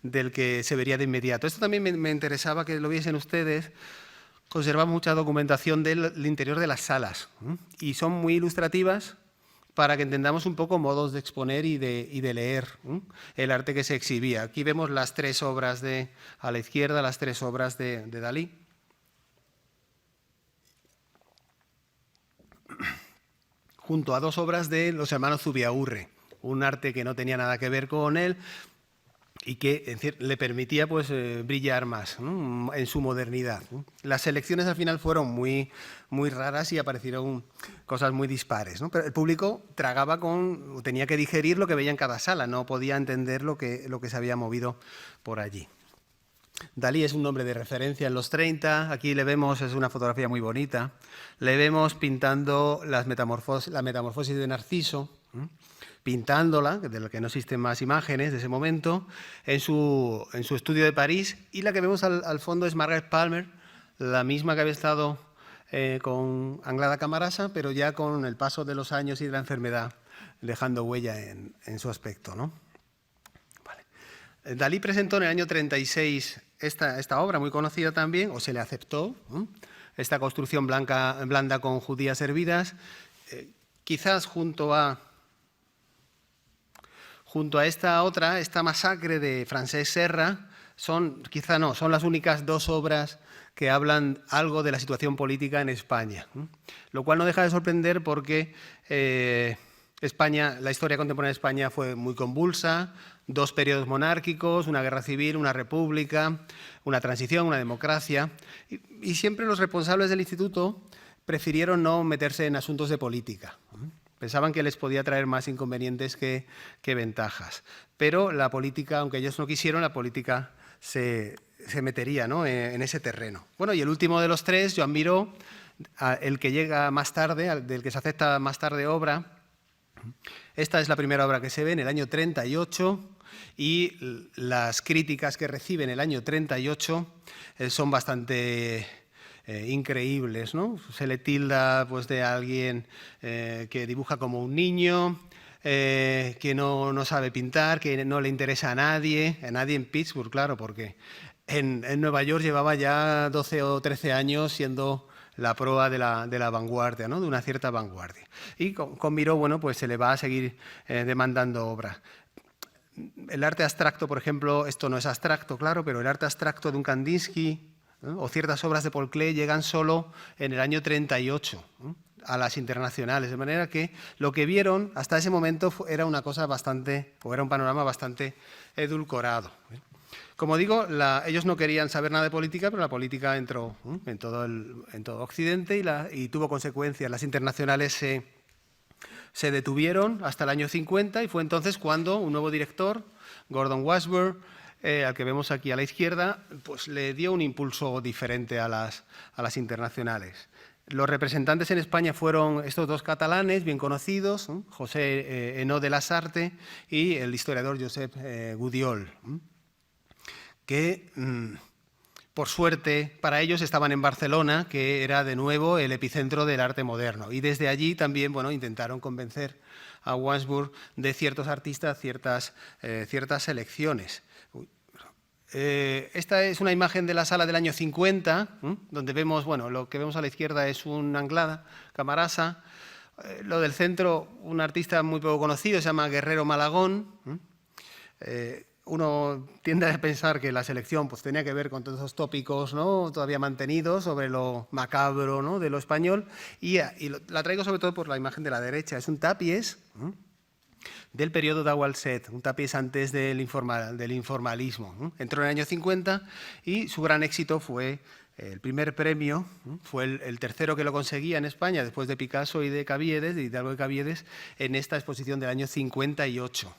del que se vería de inmediato. Esto también me interesaba que lo viesen ustedes. Conservamos mucha documentación del interior de las salas y son muy ilustrativas para que entendamos un poco modos de exponer y de leer el arte que se exhibía. Aquí vemos las 3 obras a la izquierda, las 3 obras de Dalí. Junto a 2 obras de los hermanos Zubiaurre, un arte que no tenía nada que ver con él y que le permitía pues, brillar más, ¿no? En su modernidad. Las selecciones al final fueron muy raras y aparecieron cosas muy dispares, ¿no? Pero el público tenía que digerir lo que veía en cada sala, no podía entender lo que se había movido por allí. Dalí es un nombre de referencia en los 30, aquí le vemos, es una fotografía muy bonita, le vemos pintando la metamorfosis de Narciso, pintándola, de la que no existen más imágenes de ese momento, en su estudio de París, y la que vemos al fondo es Margaret Palmer, la misma que había estado con Anglada Camarasa, pero ya con el paso de los años y de la enfermedad dejando huella en su aspecto, ¿no? Vale. Dalí presentó en el año 36 esta obra muy conocida también, o se le aceptó, esta construcción blanda con judías hervidas, quizás junto a esta otra, esta masacre de Francesc Serra, son las únicas 2 obras que hablan algo de la situación política en España, lo cual no deja de sorprender porque la historia contemporánea de España fue muy convulsa, 2 periodos monárquicos, una guerra civil, una república, una transición, una democracia, y siempre los responsables del instituto prefirieron no meterse en asuntos de política. Pensaban que les podía traer más inconvenientes que ventajas. Pero la política, aunque ellos no quisieron, la política se metería, ¿no?, en ese terreno. Bueno, y el último de los 3, Joan Miró, el que llega más tarde, del que se acepta más tarde obra. Esta es la primera obra que se ve en el año 38 y las críticas que recibe en el año 38 son bastante increíbles, ¿no? Se le tilda pues, de alguien que dibuja como un niño, que no sabe pintar, que no le interesa a nadie en Pittsburgh, claro, porque en Nueva York llevaba ya 12 o 13 años siendo la proa de la vanguardia, ¿no?, de una cierta vanguardia. Y con Miró, bueno, pues se le va a seguir demandando obra. El arte abstracto, por ejemplo, esto no es abstracto, claro, pero el arte abstracto de un Kandinsky, ¿no?, o ciertas obras de Paul Klee llegan solo en el año 38 a las internacionales, de manera que lo que vieron hasta ese momento era una cosa era un panorama bastante edulcorado. Como digo, ellos no querían saber nada de política, pero la política entró en todo Occidente y tuvo consecuencias. Las internacionales se detuvieron hasta el año 50 y fue entonces cuando un nuevo director, Gordon Washburn, al que vemos aquí a la izquierda, pues le dio un impulso diferente a las internacionales. Los representantes en España fueron estos 2 catalanes bien conocidos, José Henó de Lasarte y el historiador Josep Gudiol, que por suerte para ellos estaban en Barcelona, que era de nuevo el epicentro del arte moderno. Y desde allí también, bueno, intentaron convencer a Washburn de ciertos artistas, ciertas selecciones. Esta es una imagen de la sala del año 50, donde vemos, bueno, lo que vemos a la izquierda es un Anglada Camarasa. Lo del centro, un artista muy poco conocido, se llama Guerrero Malagón. uno tiende a pensar que la selección pues, tenía que ver con todos esos tópicos, ¿no?, todavía mantenidos sobre lo macabro, ¿no?, de lo español, y la traigo sobre todo por la imagen de la derecha. Es un tapies del periodo d'Aualset, un tapies antes del informalismo. Entró en el año 50 y su gran éxito fue el primer premio, fue el tercero que lo conseguía en España, después de Picasso y de Caviedes, de Hidalgo de Caviedes, en esta exposición del año 58.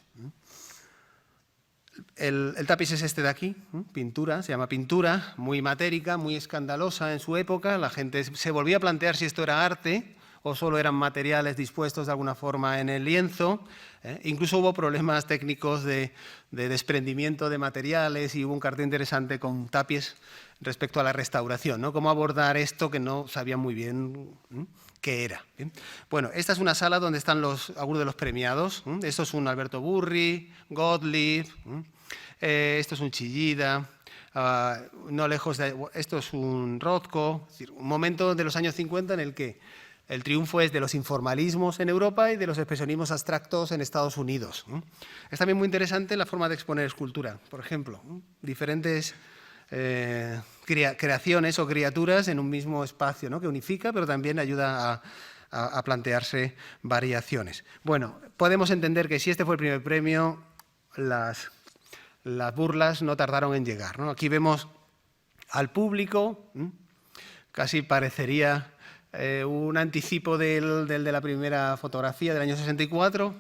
El tapiz es este de aquí, pintura, se llama pintura, muy matérica, muy escandalosa en su época. La gente se volvía a plantear si esto era arte o solo eran materiales dispuestos de alguna forma en el lienzo. Incluso hubo problemas técnicos de desprendimiento de materiales y hubo un cartel interesante con tapies respecto a la restauración, ¿no? Cómo abordar esto que no sabían muy bien qué era. ¿Bien? Bueno, esta es una sala donde están algunos de los premiados. Esto es un Alberto Burri, Gottlieb, esto es un Chillida, no lejos de esto es un Rothko, es decir, un momento de los años 50 en el que el triunfo es de los informalismos en Europa y de los expresionismos abstractos en Estados Unidos. Es también muy interesante la forma de exponer escultura, por ejemplo, diferentes creaciones o criaturas en un mismo espacio, ¿no?, que unifica, pero también ayuda a plantearse variaciones. Bueno, podemos entender que si este fue el primer premio, las burlas no tardaron en llegar, ¿no? Aquí vemos al público, casi parecería un anticipo de la primera fotografía del año 64,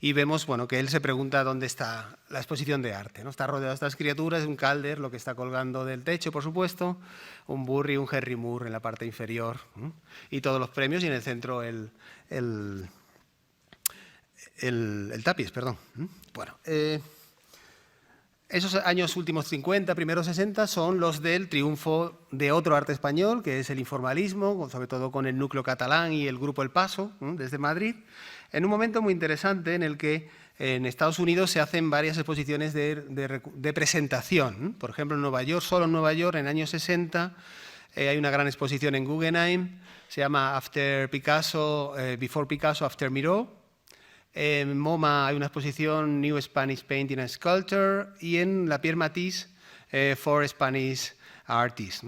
y vemos, bueno, que él se pregunta dónde está la exposición de arte, ¿no? Está rodeado de estas criaturas, un Calder, lo que está colgando del techo, por supuesto, un Burri, un Henry Moore en la parte inferior, y todos los premios, y en el centro el tapiz, perdón. Bueno, esos años últimos 50, primeros 60, son los del triunfo de otro arte español, que es el informalismo, sobre todo con el núcleo catalán y el grupo El Paso, desde Madrid, en un momento muy interesante en el que en Estados Unidos se hacen varias exposiciones de presentación. Por ejemplo, en Nueva York, solo en Nueva York, en años 60, hay una gran exposición en Guggenheim, se llama After Picasso, Before Picasso, After Miró. En MoMA hay una exposición New Spanish Painting and Sculpture, y en la Pierre Matisse For Spanish Artists.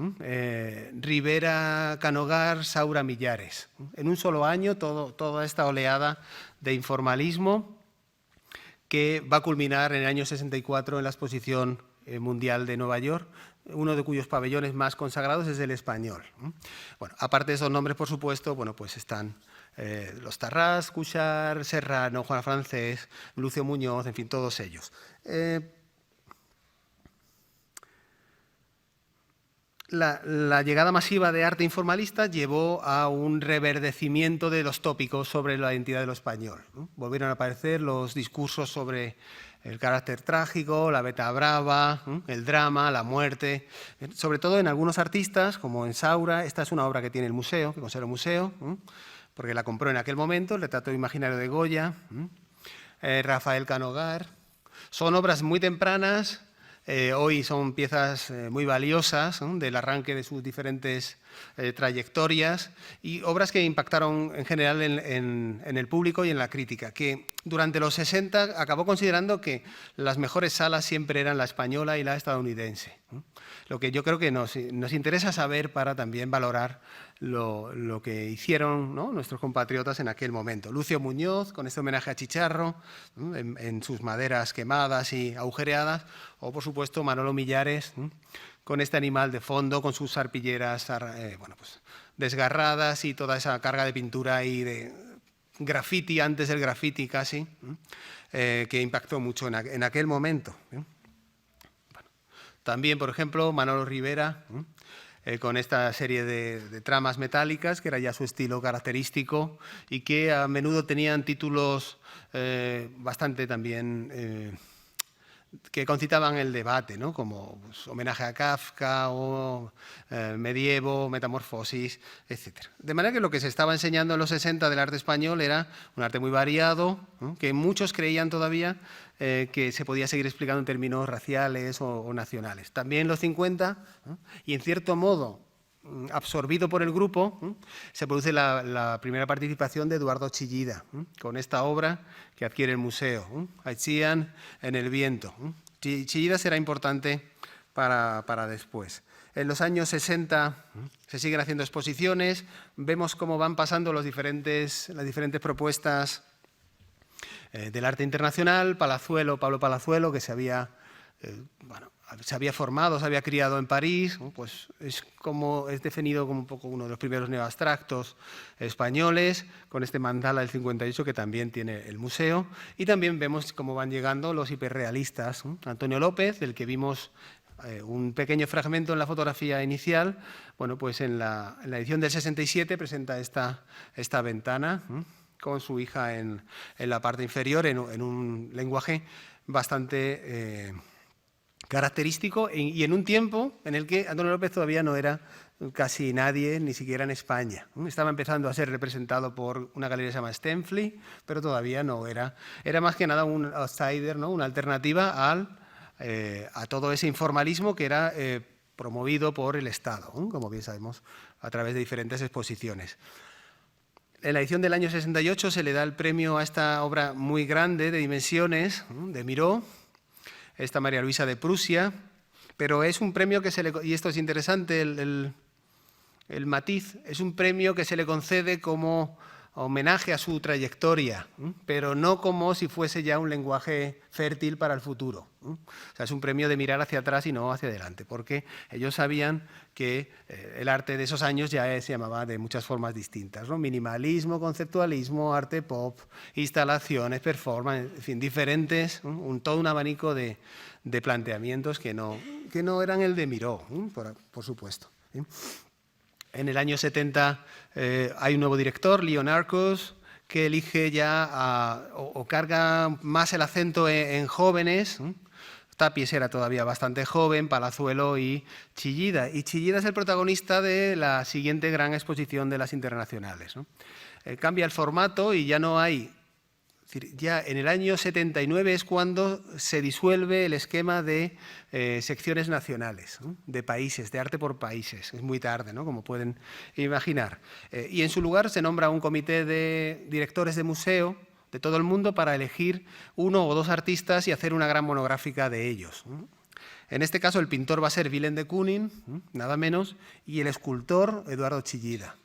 Rivera Canogar, Saura Millares. En un solo año toda esta oleada de informalismo que va a culminar en el año 64 en la exposición mundial de Nueva York, uno de cuyos pabellones más consagrados es el español. Bueno, aparte de esos nombres, por supuesto, bueno, pues están los Tarrás, Cuixart, Serrano, Juan Francés, Lucio Muñoz, en fin, todos ellos. La llegada masiva de arte informalista llevó a un reverdecimiento de los tópicos sobre la identidad de lo español, ¿no? Volvieron a aparecer los discursos sobre el carácter trágico, la beta brava, el drama, la muerte, sobre todo en algunos artistas, como en Saura. Esta es una obra que tiene el museo, que conserva el museo, porque la compró en aquel momento, el retrato imaginario de Goya, Rafael Canogar. Son obras muy tempranas, hoy son piezas muy valiosas, del arranque de sus diferentes trayectorias, y obras que impactaron en general en el público y en la crítica, que durante los 60 acabó considerando que las mejores salas siempre eran la española y la estadounidense. Lo que yo creo que nos interesa saber para también valorar lo que hicieron, ¿no?, nuestros compatriotas en aquel momento. Lucio Muñoz, con este homenaje a Chicharro, en sus maderas quemadas y agujereadas, o por supuesto Manolo Millares, con este animal de fondo, con sus arpilleras bueno, pues, desgarradas y toda esa carga de pintura y de graffiti, antes del graffiti casi, que impactó mucho en aquel momento. Bueno, también, por ejemplo, Manolo Rivera, con esta serie de tramas metálicas, que era ya su estilo característico y que a menudo tenían títulos bastante también que concitaban el debate, ¿no?, como pues, homenaje a Kafka o medievo, metamorfosis, etc. De manera que lo que se estaba enseñando en los 60 del arte español era un arte muy variado, ¿no?, que muchos creían todavía que se podía seguir explicando en términos raciales o nacionales. También en los 50, ¿no?, y en cierto modo absorbido por el grupo, se produce la primera participación de Eduardo Chillida, con esta obra que adquiere el museo, Haitian en el viento. Chillida será importante para después. En los años 60 se siguen haciendo exposiciones, vemos cómo van pasando las diferentes propuestas del arte internacional. Pablo Palazuelo, que se había formado, se había criado en París, pues es definido como un poco uno de los primeros neoabstractos españoles, con este mandala del 58 que también tiene el museo. Y también vemos cómo van llegando los hiperrealistas. Antonio López, del que vimos un pequeño fragmento en la fotografía inicial, bueno, pues en la edición del 67 presenta esta ventana con su hija en la parte inferior, en un lenguaje bastante característico y en un tiempo en el que Antonio López todavía no era casi nadie, ni siquiera en España. Estaba empezando a ser representado por una galería que se llama Stenfli, pero todavía no era más que nada un outsider, ¿no? Una alternativa a todo ese informalismo que era promovido por el Estado, como bien sabemos, a través de diferentes exposiciones. En la edición del año 68 se le da el premio a esta obra muy grande de dimensiones, de Miró, esta María Luisa de Prusia, pero es un premio que y esto es interesante, el matiz, es un premio que se le concede como homenaje a su trayectoria, pero no como si fuese ya un lenguaje fértil para el futuro. O sea, es un premio de mirar hacia atrás y no hacia adelante, porque ellos sabían que el arte de esos años ya se llamaba de muchas formas distintas, ¿no? Minimalismo, conceptualismo, arte pop, instalaciones, performance, en fin, diferentes, todo un abanico de planteamientos que no eran el de Miró, por supuesto. ¿Sí? En el año 70 hay un nuevo director, Leon Arcos, que elige ya o carga más el acento en jóvenes. Tapies era todavía bastante joven, Palazuelo y Chillida. Y Chillida es el protagonista de la siguiente gran exposición de las internacionales, ¿no? Cambia el formato y ya no hay... Es decir, ya en el año 79 es cuando se disuelve el esquema de secciones nacionales, ¿no? De países, de arte por países. Es muy tarde, ¿no? Como pueden imaginar. Y en su lugar se nombra un comité de directores de museo de todo el mundo para elegir uno o dos artistas y hacer una gran monográfica de ellos, ¿no? En este caso el pintor va a ser Willem de Kooning, nada menos, y el escultor Eduardo Chillida,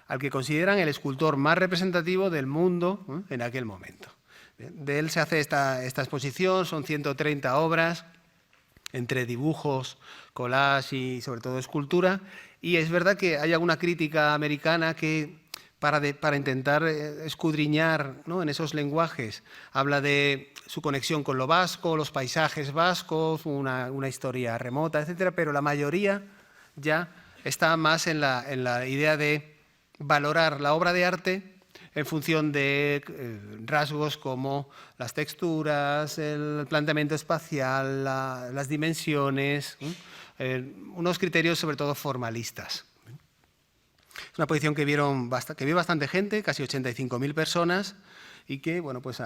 al que consideran el escultor más representativo del mundo en aquel momento. De él se hace esta exposición, son 130 obras, entre dibujos, collage y sobre todo escultura, y es verdad que hay alguna crítica americana que para intentar escudriñar, ¿no?, en esos lenguajes, habla de su conexión con lo vasco, los paisajes vascos, una historia remota, etcétera, pero la mayoría ya está más en la idea de valorar la obra de arte en función de rasgos como las texturas, el planteamiento espacial, las dimensiones, unos criterios sobre todo formalistas. Es una posición que vio bastante gente, casi 85.000 personas, y que bueno, pues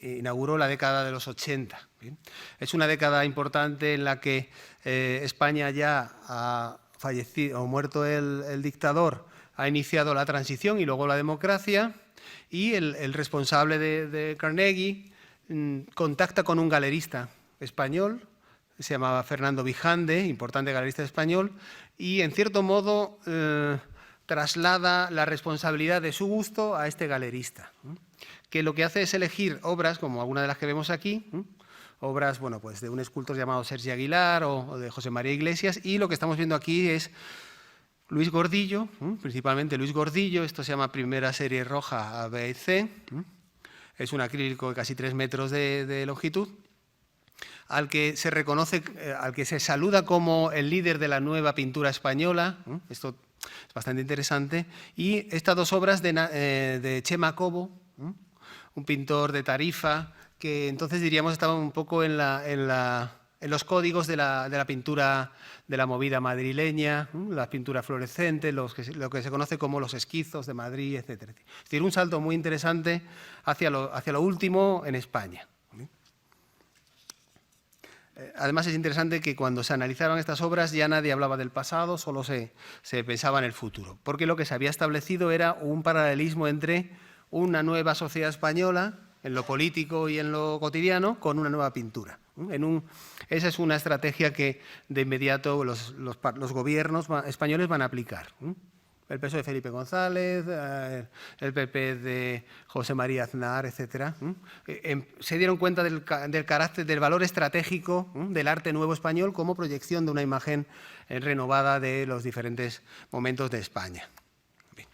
inauguró la década de los 80. ¿Bien? Es una década importante en la que España ya ha fallecido o muerto el dictador, ha iniciado la transición y luego la democracia, y el responsable de Carnegie contacta con un galerista español, se llamaba Fernando Vijande, importante galerista español, y en cierto modo traslada la responsabilidad de su gusto a este galerista, que lo que hace es elegir obras, como alguna de las que vemos aquí, obras, bueno, pues de un escultor llamado Sergi Aguilar o de José María Iglesias, y lo que estamos viendo aquí es Luis Gordillo, principalmente Luis Gordillo. Esto se llama Primera Serie Roja A, B y C. Es un acrílico de casi 3 metros de longitud, al que se reconoce, al que se saluda como el líder de la nueva pintura española. Esto es bastante interesante. Y estas dos obras de Chema Cobo, un pintor de Tarifa, que entonces diríamos estaba un poco en los códigos de la pintura de la movida madrileña, la pintura fluorescente, lo que se conoce como los esquizos de Madrid, etc. Es decir, un salto muy interesante hacia lo último en España. Además, es interesante que cuando se analizaron estas obras ya nadie hablaba del pasado, solo se pensaba en el futuro, porque lo que se había establecido era un paralelismo entre una nueva sociedad española, lo político y en lo cotidiano, con una nueva pintura. Esa es una estrategia que de inmediato los gobiernos españoles van a aplicar. El PSOE de Felipe González, el PP de José María Aznar, etcétera, se dieron cuenta del carácter, del valor estratégico del arte nuevo español como proyección de una imagen renovada de los diferentes momentos de España. Bien.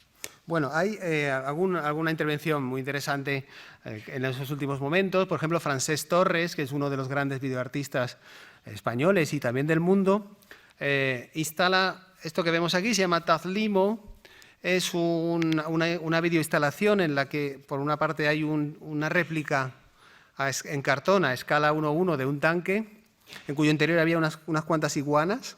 Bueno, hay alguna intervención muy interesante en esos últimos momentos. Por ejemplo, Francesc Torres, que es uno de los grandes videoartistas españoles y también del mundo, instala esto que vemos aquí, se llama Tazlimo. Es una videoinstalación en la que, por una parte, hay una réplica en cartón a escala 1:1 de un tanque, en cuyo interior había unas cuantas iguanas.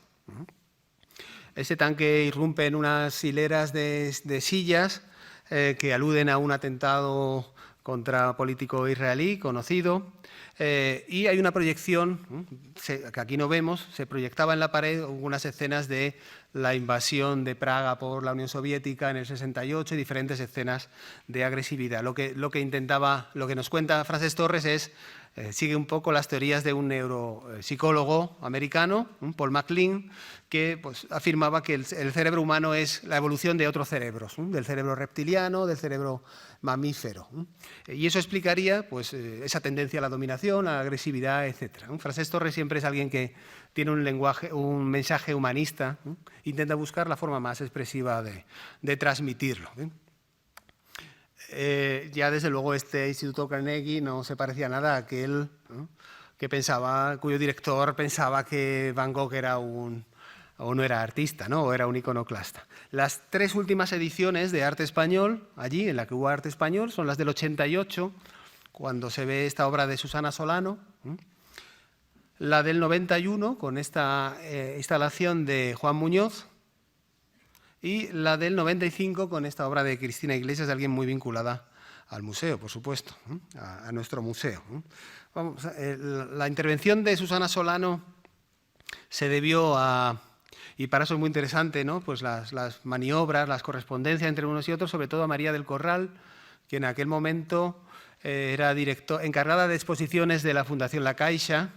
Ese tanque irrumpe en unas hileras de sillas que aluden a un atentado contra político israelí conocido. Y hay una proyección, que aquí no vemos, se proyectaba en la pared algunas escenas de la invasión de Praga por la Unión Soviética en el 68 y diferentes escenas de agresividad. Lo que nos cuenta Francesc Torres es, sigue un poco las teorías de un neuropsicólogo americano, Paul MacLean, que pues, afirmaba que el cerebro humano es la evolución de otros cerebros, del cerebro reptiliano, del cerebro mamífero. Y eso explicaría pues, esa tendencia a la dominación, a la agresividad, etc. Francesc Torres siempre es alguien que tiene un mensaje humanista, intenta buscar la forma más expresiva de transmitirlo. Ya desde luego este Instituto Carnegie no se parecía nada a aquel cuyo director pensaba que Van Gogh era o no era artista, ¿no? O era un iconoclasta. Las 3 últimas ediciones de arte español, allí en la que hubo arte español, son las del 88, cuando se ve esta obra de Susana Solano, la del 91, con esta instalación de Juan Muñoz, y la del 95, con esta obra de Cristina Iglesias, alguien muy vinculada al museo, por supuesto, a nuestro museo. Vamos, la intervención de Susana Solano se debió a... Y para eso es muy interesante, ¿no? Pues las maniobras, las correspondencias entre unos y otros, sobre todo a María del Corral, que en aquel momento era encargada de exposiciones de la Fundación La Caixa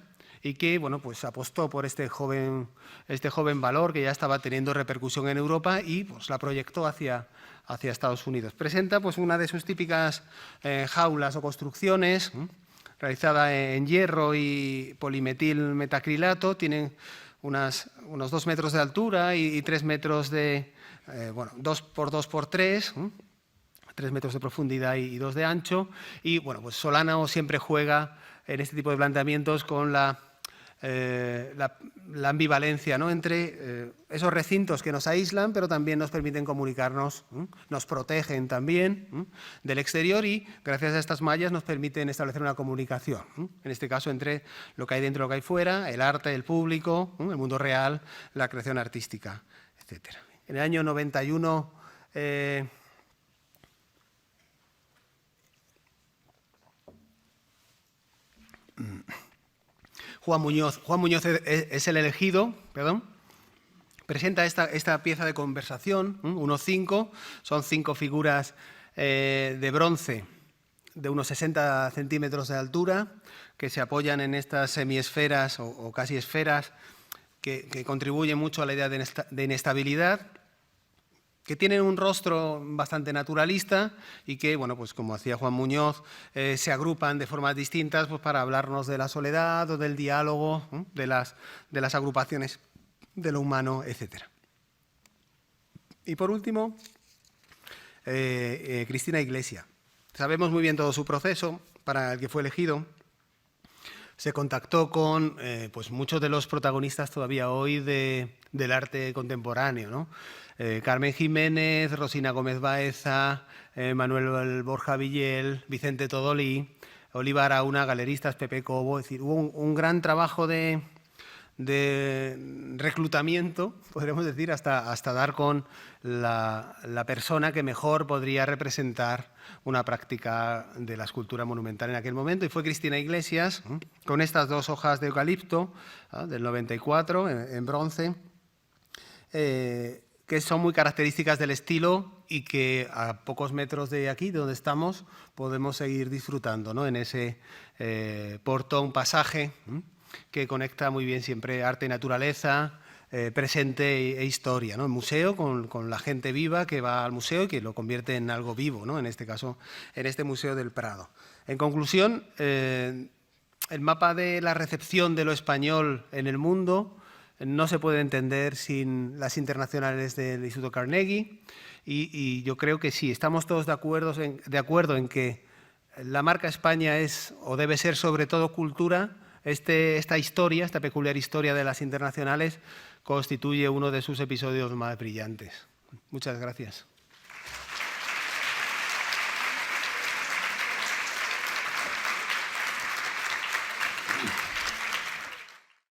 y que bueno, pues apostó por este joven valor que ya estaba teniendo repercusión en Europa y pues, la proyectó hacia Estados Unidos. Presenta pues, una de sus típicas jaulas o construcciones, realizada en hierro y polimetil metacrilato, tienen unos 2 metros de altura y 3 metros de, 2 por 2 por 3, 3 metros de profundidad y 2 de ancho. Y bueno, pues Solano siempre juega en este tipo de planteamientos con la ambivalencia, ¿no? Entre esos recintos que nos aíslan, pero también nos permiten comunicarnos, nos protegen también del exterior y, gracias a estas mallas, nos permiten establecer una comunicación, en este caso entre lo que hay dentro y lo que hay fuera, el arte, el público, el mundo real, la creación artística, etc. En el año 91... Juan Muñoz es el elegido, presenta esta pieza de conversación, 1:5, son 5 figuras de bronce de unos 60 centímetros de altura que se apoyan en estas semiesferas o casi esferas que contribuyen mucho a la idea de inestabilidad, que tienen un rostro bastante naturalista y que, bueno, pues como hacía Juan Muñoz, se agrupan de formas distintas pues, para hablarnos de la soledad o del diálogo, de las agrupaciones de lo humano, etc. Y por último, Cristina Iglesias. Sabemos muy bien todo su proceso para el que fue elegido. Se contactó con pues muchos de los protagonistas todavía hoy del arte contemporáneo, ¿no? Carmen Jiménez, Rosina Gómez Baeza, Manuel Borja Villel, Vicente Todolí, Oliva Arauna, galeristas, Pepe Cobo. Es decir, hubo un gran trabajo de reclutamiento, podríamos decir, hasta dar con la persona que mejor podría representar una práctica de la escultura monumental en aquel momento, y fue Cristina Iglesias, con estas 2 hojas de eucalipto del 94 en bronce, que son muy características del estilo y que a pocos metros de aquí, de donde estamos, podemos seguir disfrutando, ¿no? En ese portón pasaje que conecta muy bien siempre arte y naturaleza, presente e historia, ¿no? El museo con la gente viva que va al museo y que lo convierte en algo vivo, ¿no? En este caso, en este Museo del Prado. En conclusión, el mapa de la recepción de lo español en el mundo no se puede entender sin las internacionales del Instituto Carnegie y yo creo que sí, estamos todos de acuerdo en que la marca España es o debe ser sobre todo cultura. Esta historia, esta peculiar historia de las internacionales constituye uno de sus episodios más brillantes. Muchas gracias.